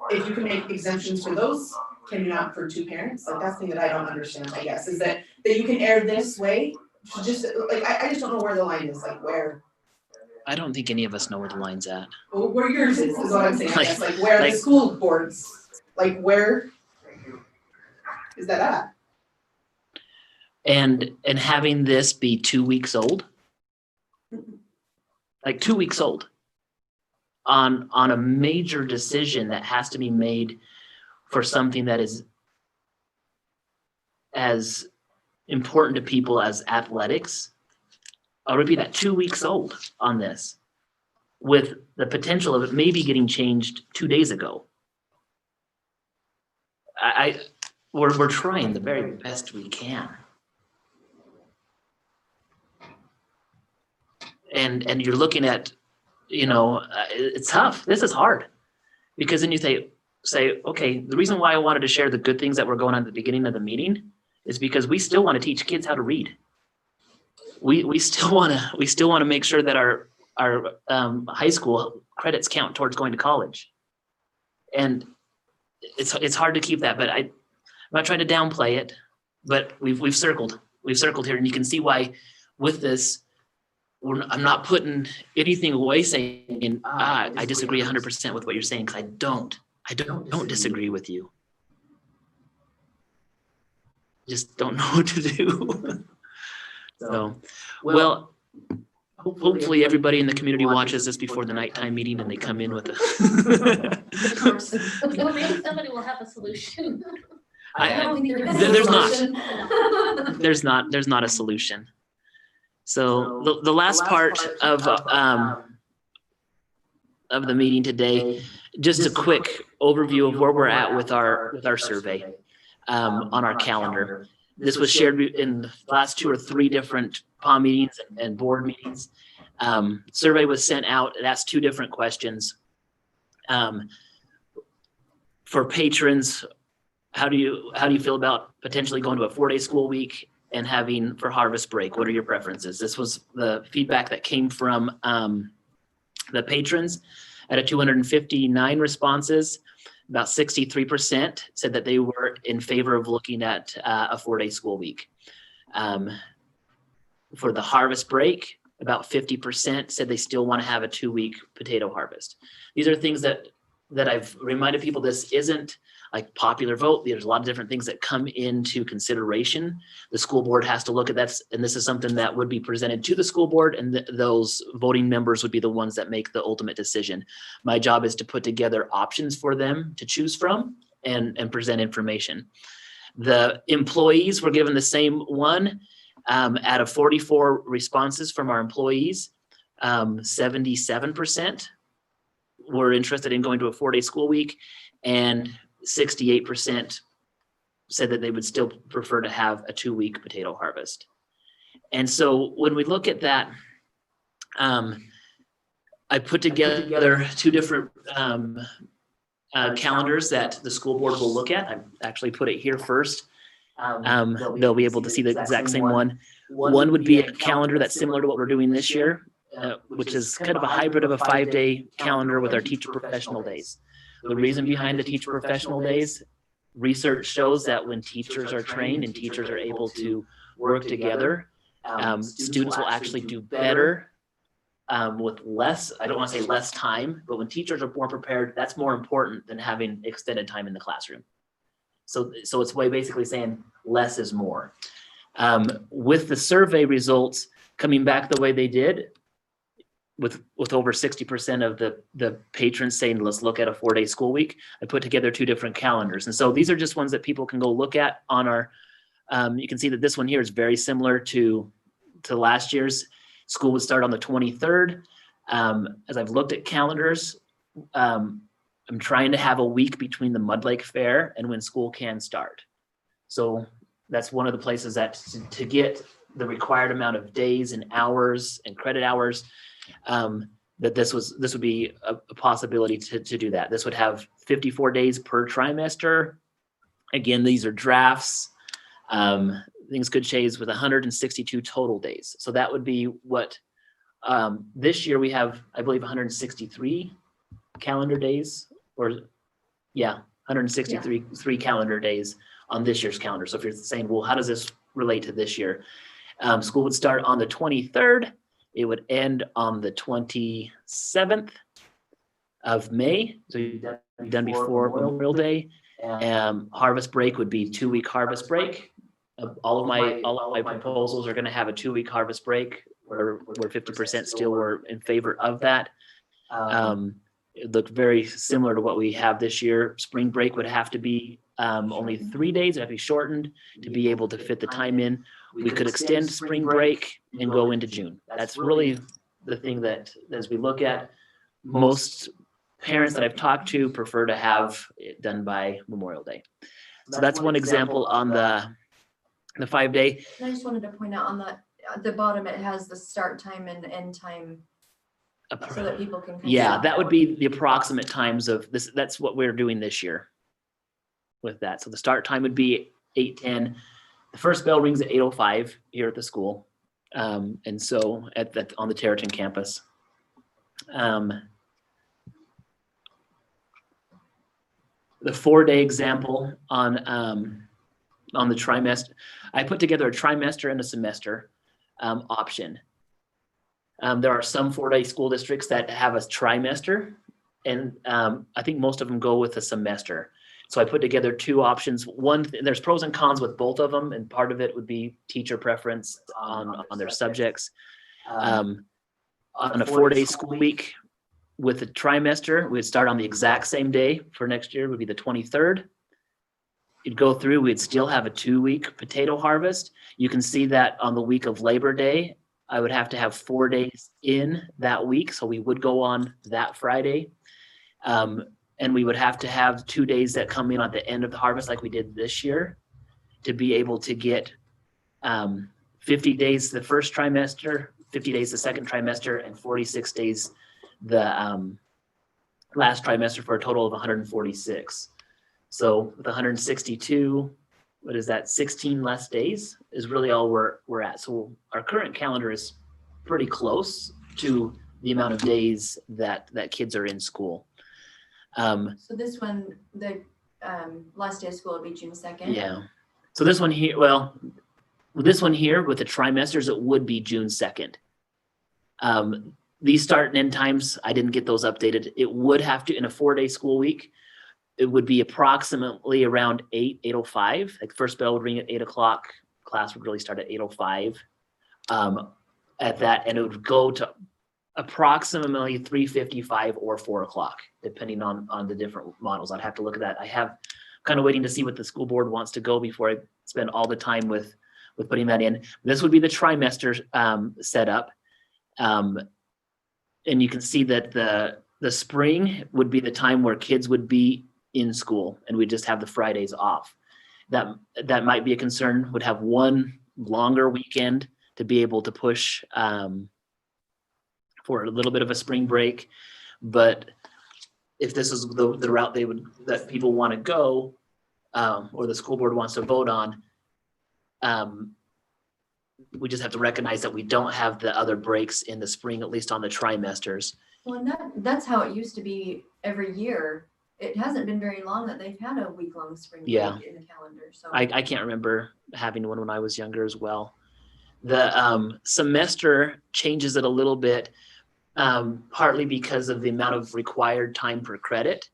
if you can make exemptions for those, can you not for 2 parents? Like that's the thing that I don't understand, I guess, is that you can err this way. Just like, I just don't know where the line is, like where. I don't think any of us know where the line's at. Well, where yours is what I'm saying, I guess, like where the school boards, like where is that at? And having this be 2 weeks old, like 2 weeks old, on a major decision that has to be made for something that is as important to people as athletics. I'll repeat that, 2 weeks old on this, with the potential of it maybe getting changed 2 days ago. We're trying the very best we can. And you're looking at, it's tough. This is hard. Because then you say, okay, the reason why I wanted to share the good things that were going on at the beginning of the meeting is because we still want to teach kids how to read. We still want to make sure that our high school credits count towards going to college. And it's hard to keep that, but I'm not trying to downplay it, but we've circled here, and you can see why with this, I'm not putting anything away saying, I disagree 100% with what you're saying, because I don't disagree with you. Just don't know what to do. So, well, hopefully everybody in the community watches this before the nighttime meeting and they come in with Well, maybe somebody will have a solution. There's not a solution. So the last part of the meeting today, just a quick overview of where we're at with our survey on our calendar. This was shared in the last 2 or 3 different PAW meetings and board meetings. Survey was sent out. It asked 2 different questions. For patrons, how do you feel about potentially going to a 4-day school week and having for harvest break? What are your preferences? This was the feedback that came from the patrons. Out of 259 responses, about 63% said that they were in favor of looking at a 4-day school week. For the harvest break, about 50% said they still want to have a 2-week potato harvest. These are things that I've reminded people, this isn't like popular vote. There's a lot of different things that come into consideration. The school board has to look at that, and this is something that would be presented to the school board, and those voting members would be the ones that make the ultimate decision. My job is to put together options for them to choose from and present information. The employees were given the same one. Out of 44 responses from our employees, 77% were interested in going to a 4-day school week, and 68% said that they would still prefer to have a 2-week potato harvest. And so when we look at that, I put together 2 different calendars that the school board will look at. I actually put it here first. They'll be able to see the exact same one. One would be a calendar that's similar to what we're doing this year, which is kind of a hybrid of a 5-day calendar with our teacher professional days. The reason behind the teacher professional days, research shows that when teachers are trained and teachers are able to work together, students will actually do better with less, I don't want to say less time, but when teachers are more prepared, that's more important than having extended time in the classroom. So it's basically saying less is more. With the survey results coming back the way they did, with over 60% of the patrons saying, let's look at a 4-day school week, I put together 2 different calendars. And so these are just ones that people can go look at on our, you can see that this one here is very similar to last year's. School would start on the 23rd. As I've looked at calendars, I'm trying to have a week between the Mud Lake Fair and when school can start. So that's one of the places that to get the required amount of days and hours and credit hours, that this would be a possibility to do that. This would have 54 days per trimester. Again, these are drafts. Things could change with 162 total days. So that would be what this year we have, I believe, 163 calendar days, or 163 calendar days on this year's calendar. So if you're saying, well, how does this relate to this year? School would start on the 23rd. It would end on the 27th of May. So you've done before Memorial Day. Harvest break would be 2-week harvest break. All of my proposals are going to have a 2-week harvest break, where 50% still were in favor of that. It looked very similar to what we have this year. Spring break would have to be only 3 days. It would have to be shortened to be able to fit the time in. We could extend spring break and go into June. That's really the thing that, as we look at, most parents that I've talked to prefer to have it done by Memorial Day. So that's one example on the 5-day. And I just wanted to point out on the bottom, it has the start time and end time so that people can. Yeah, that would be the approximate times of this. That's what we're doing this year with that. So the start time would be 8:10. The first bell rings at 8:05 here at the school. And so on the Territon campus. The 4-day example on the trimester, I put together a trimester and a semester option. There are some 4-day school districts that have a trimester, and I think most of them go with a semester. So I put together 2 options. One, there's pros and cons with both of them, and part of it would be teacher preference on their subjects. On a 4-day school week with a trimester, we'd start on the exact same day for next year, would be the 23rd. You'd go through, we'd still have a 2-week potato harvest. You can see that on the week of Labor Day, I would have to have 4 days in that week. So we would go on that Friday. And we would have to have 2 days that come in at the end of the harvest like we did this year to be able to get 50 days the first trimester, 50 days the second trimester, and 46 days the last trimester, for a total of 146. So with 162, what is that, 16 less days is really all we're at. So our current calendar is pretty close to the amount of days that kids are in school. So this one, the last day of school would be June 2nd. Yeah. So this one here, well, this one here with the trimesters, it would be June 2nd. These start and end times, I didn't get those updated. It would have to, in a 4-day school week, it would be approximately around 8:05. Like first bell would ring at 8 o'clock. Class would really start at 8:05. At that, and it would go to approximately 3:55 or 4 o'clock, depending on the different models. I'd have to look at that. I have kind of waiting to see what the school board wants to go before I spend all the time with putting that in. This would be the trimester setup. And you can see that the spring would be the time where kids would be in school and we just have the Fridays off. That might be a concern, would have one longer weekend to be able to push for a little bit of a spring break. But if this is the route that people want to go, or the school board wants to vote on, we just have to recognize that we don't have the other breaks in the spring, at least on the trimesters. Well, and that's how it used to be every year. It hasn't been very long that they've had a week-long spring break Yeah. in the calendar, so. I can't remember having one when I was younger as well. The semester changes it a little bit, partly because of the amount of required time per credit.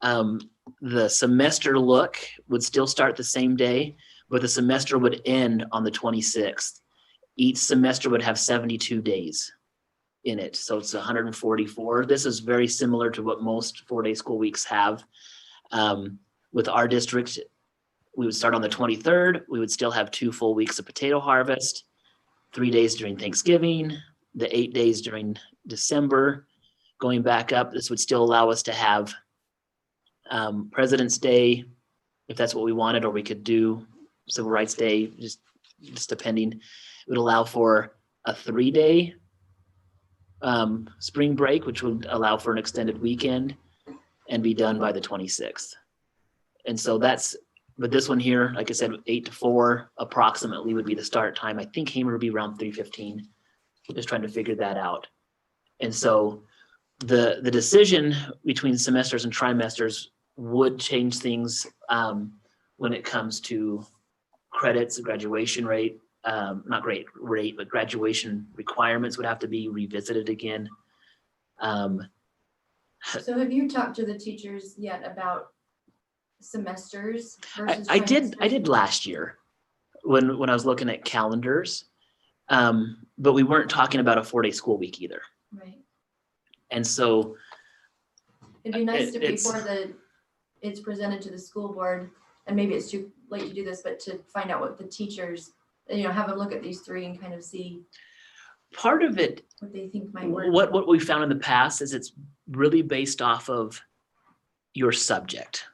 The semester look would still start the same day, but the semester would end on the 26th. Each semester would have 72 days in it, so it's 144. This is very similar to what most 4-day school weeks have. With our district, we would start on the 23rd. We would still have 2 full weeks of potato harvest, 3 days during Thanksgiving, the 8 days during December. Going back up, this would still allow us to have President's Day, if that's what we wanted, or we could do Civil Rights Day, just depending. It would allow for a 3-day spring break, which would allow for an extended weekend and be done by the 26th. And so but this one here, like I said, 8 to 4 approximately would be the start time. I think Hamer would be around 3:15. We're just trying to figure that out. And so the decision between semesters and trimesters would change things when it comes to credits, graduation rate, not grade rate, but graduation requirements would have to be revisited again. So have you talked to the teachers yet about semesters versus I did trimesters? last year when I was looking at calendars, but we weren't talking about a 4-day school week either. Right. And so It'd be nice to, it's- before it's presented to the school board, and maybe it's too late to do this, but to find out what the teachers, have a look at these 3 and kind of see part of it, what they think might work. what we found in the past is it's really based off of your subject.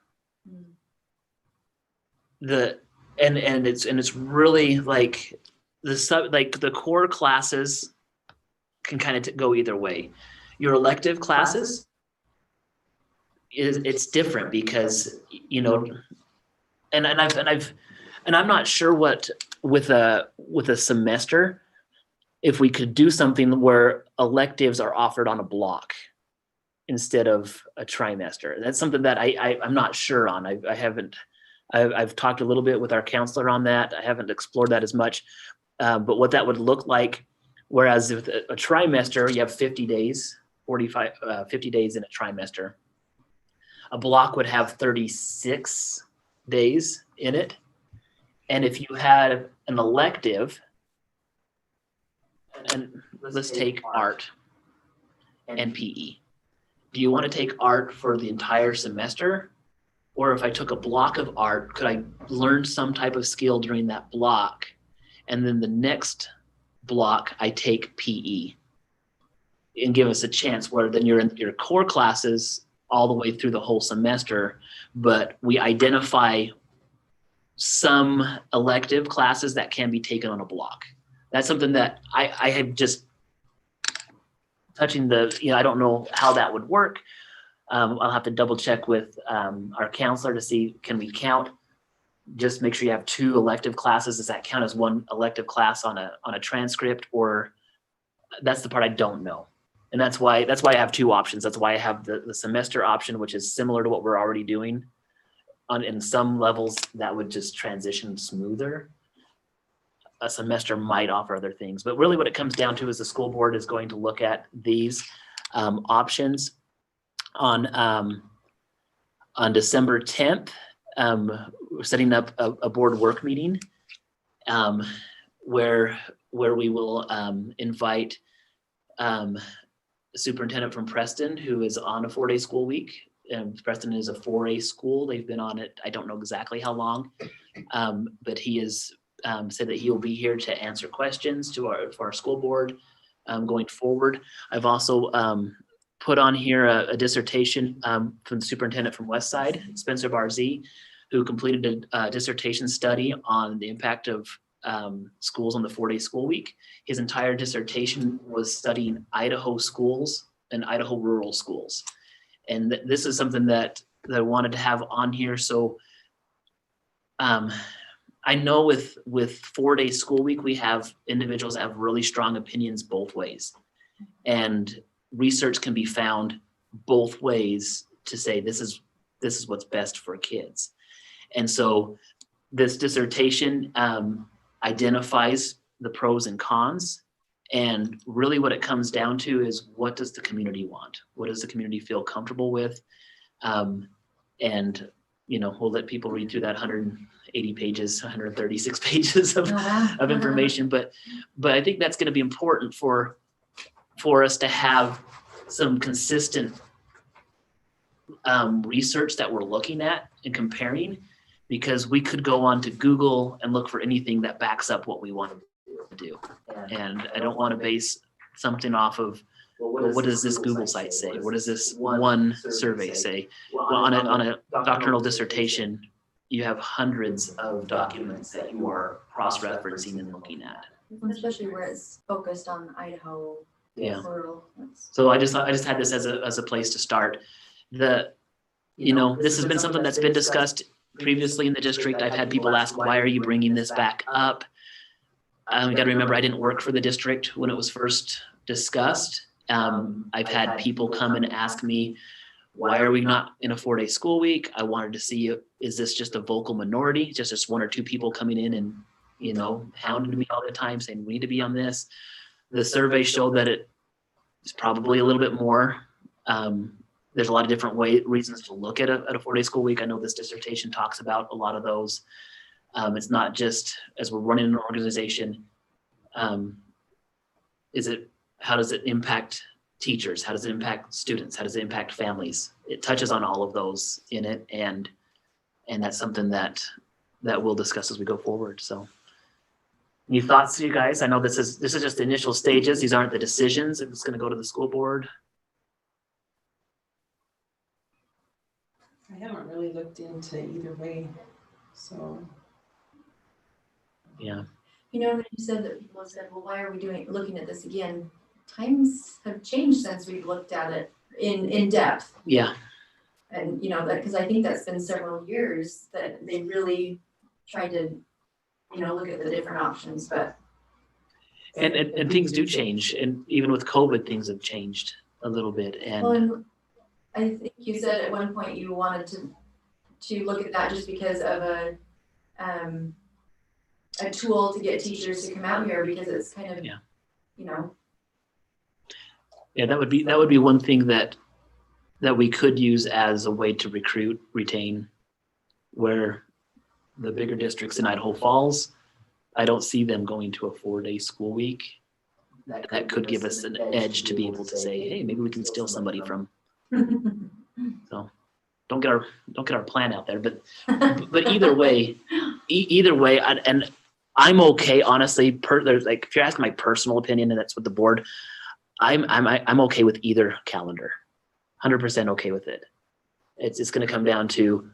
Mm. It's really like the core classes can kind of go either way. Your elective classes it's different because and I'm not sure what with a semester if we could do something where electives are offered on a block instead of a trimester. That's something that I'm not sure on. I've talked a little bit with our counselor on that. I haven't explored that as much, but what that would look like, whereas with a trimester, you have 50 days, 50 days in a trimester. A block would have 36 days in it. And if you had an elective, and let's take art and PE. Do you want to take art for the entire semester? Or if I took a block of art, could I learn some type of skill during that block? And then the next block, I take PE and give us a chance where then you're in your core classes all the way through the whole semester, but we identify some elective classes that can be taken on a block. That's something that I have just touching I don't know how that would work. I'll have to double check with our counselor to see, can we count? Just make sure you have 2 elective classes. Does that count as 1 elective class on a transcript? Or that's the part I don't know. And that's why I have 2 options. That's why I have the semester option, which is similar to what we're already doing. In some levels, that would just transition smoother. a semester might offer other things. But really what it comes down to is the school board is going to look at these options on December 10th. We're setting up a board work meeting where we will invite a superintendent from Preston who is on a 4-day school week. Preston is a 4A school. They've been on it, I don't know exactly how long, but he has said that he will be here to answer questions for our school board going forward. I've also put on here a dissertation from the superintendent from Westside, Spencer Barzee, who completed a dissertation study on the impact of schools on the 4-day school week. His entire dissertation was studying Idaho schools and Idaho rural schools. And this is something that I wanted to have on here. So I know with 4-day school week, we have individuals that have really strong opinions both ways. And research can be found both ways to say this is what's best for kids. And so this dissertation identifies the pros and cons. And really what it comes down to is, what does the community want? What does the community feel comfortable with? And, we'll let people read through that 180 pages, 136 pages of information. But I think that's going to be important for us to have some consistent research that we're looking at and comparing, because we could go on to Google and look for anything that backs up what we want to do. And I don't want to base something off of, well, what does this Google site say? What does this one survey say? Well, on a doctoral dissertation, you have hundreds of documents that you are cross-referencing and looking at. Especially where it's focused on Idaho. Yeah. Rural. So I just had this as a place to start. This has been something that's been discussed previously in the district. I've had people ask, why are you bringing this back up? You got to remember, I didn't work for the district when it was first discussed. I've had people come and ask me, why are we not in a 4-day school week? I wanted to see, is this just a vocal minority? Just one or two people coming in and, hounding me all the time saying, we need to be on this. The survey showed that it's probably a little bit more. There's a lot of different reasons to look at a 4-day school week. I know this dissertation talks about a lot of those. It's not just as we're running an organization, how does it impact teachers? How does it impact students? How does it impact families? It touches on all of those in it, and that's something that we'll discuss as we go forward. So, any thoughts, you guys? I know this is just the initial stages. These aren't the decisions. It's going to go to the school board. I haven't really looked into either way, so. Yeah. When you said that people have said, well, why are we looking at this again? Times have changed since we've looked at it in depth. Yeah. And, because I think that's been several years that they really tried to, look at the different options, but. And things do change. And even with COVID, things have changed a little bit. And I think you said at one point you wanted to look at that just because of a tool to get teachers to come out here, because it's kind of, Yeah, that would be one thing that we could use as a way to recruit, retain, where the bigger districts in Idaho Falls, I don't see them going to a 4-day school week. That could give us an edge to be able to say, hey, maybe we can steal somebody from. So don't get our plan out there, but either way, and I'm okay, honestly. If you're asking my personal opinion, and that's what the board, I'm okay with either calendar, 100% okay with it. It's going to come down to,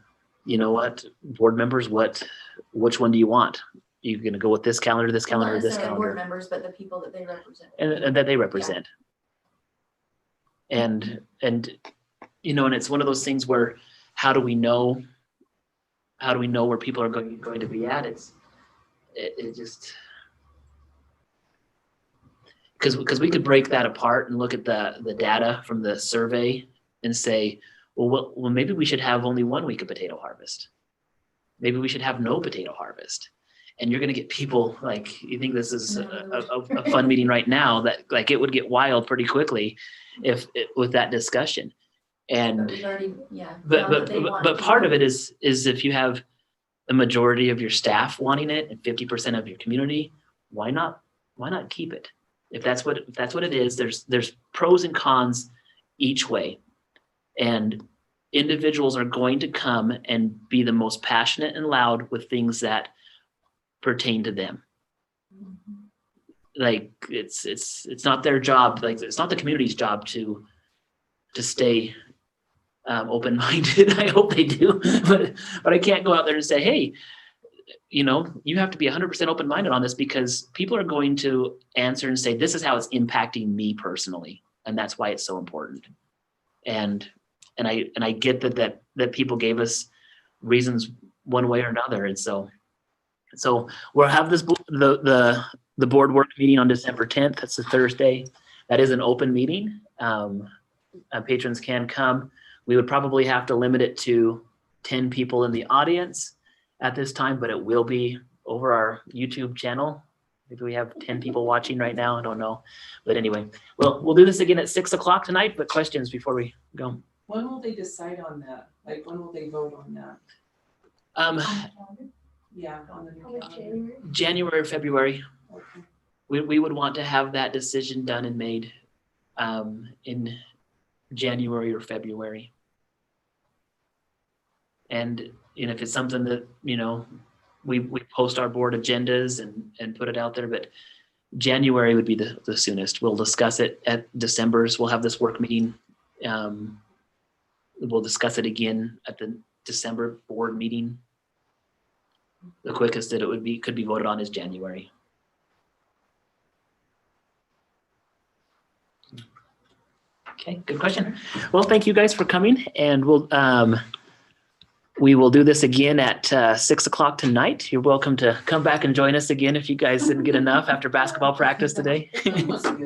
board members, which one do you want? You're going to go with this calendar, this calendar, Not this necessarily calendar, board members, but the people that they represent. and that they represent. Yeah. And it's one of those things where, how do we know where people are going to be at? It just, because we could break that apart and look at the data from the survey and say, well, maybe we should have only 1 week of potato harvest. Maybe we should have no potato harvest. and you're gonna get people like, you think this is a fun meeting right now, that like it would get wild pretty quickly with that discussion. And We've already, yeah. but found that they want but to part do of it is if you have a majority of your staff wanting it and 50% of your community, why not keep it? If that's what it is, there's pros and cons each way. And individuals are going to come and be the most passionate and loud with things that pertain to them. Like it's not their job, like it's not the community's job to stay open-minded. I hope they do, but I can't go out there and say, hey, you have to be 100% open-minded on this, because people are going to answer and say, this is how it's impacting me personally, and that's why it's so important. And I get that people gave us reasons one way or another, and so we'll have the board work meeting on December 10th. That's a Thursday. That is an open meeting. Patrons can come. We would probably have to limit it to 10 people in the audience at this time, but it will be over our YouTube channel. Maybe we have 10 people watching right now. I don't know. But anyway, we'll do this again at 6 o'clock tonight, but questions before we go. When will they decide on that? Like, when will they vote on that? Yeah, on the new calendar. January or February. Okay. We would want to have that decision done and made in January or February. And if it's something that, we post our board agendas and put it out there, but January would be the soonest. We'll discuss it at December's. We'll have this work meeting. We'll discuss it again at the December board meeting. The quickest that it could be voted on is January. Okay, good question. Well, thank you guys for coming, and we will do this again at 6 o'clock tonight. You're welcome to come back and join us again if you guys didn't get enough after basketball practice today. That was good.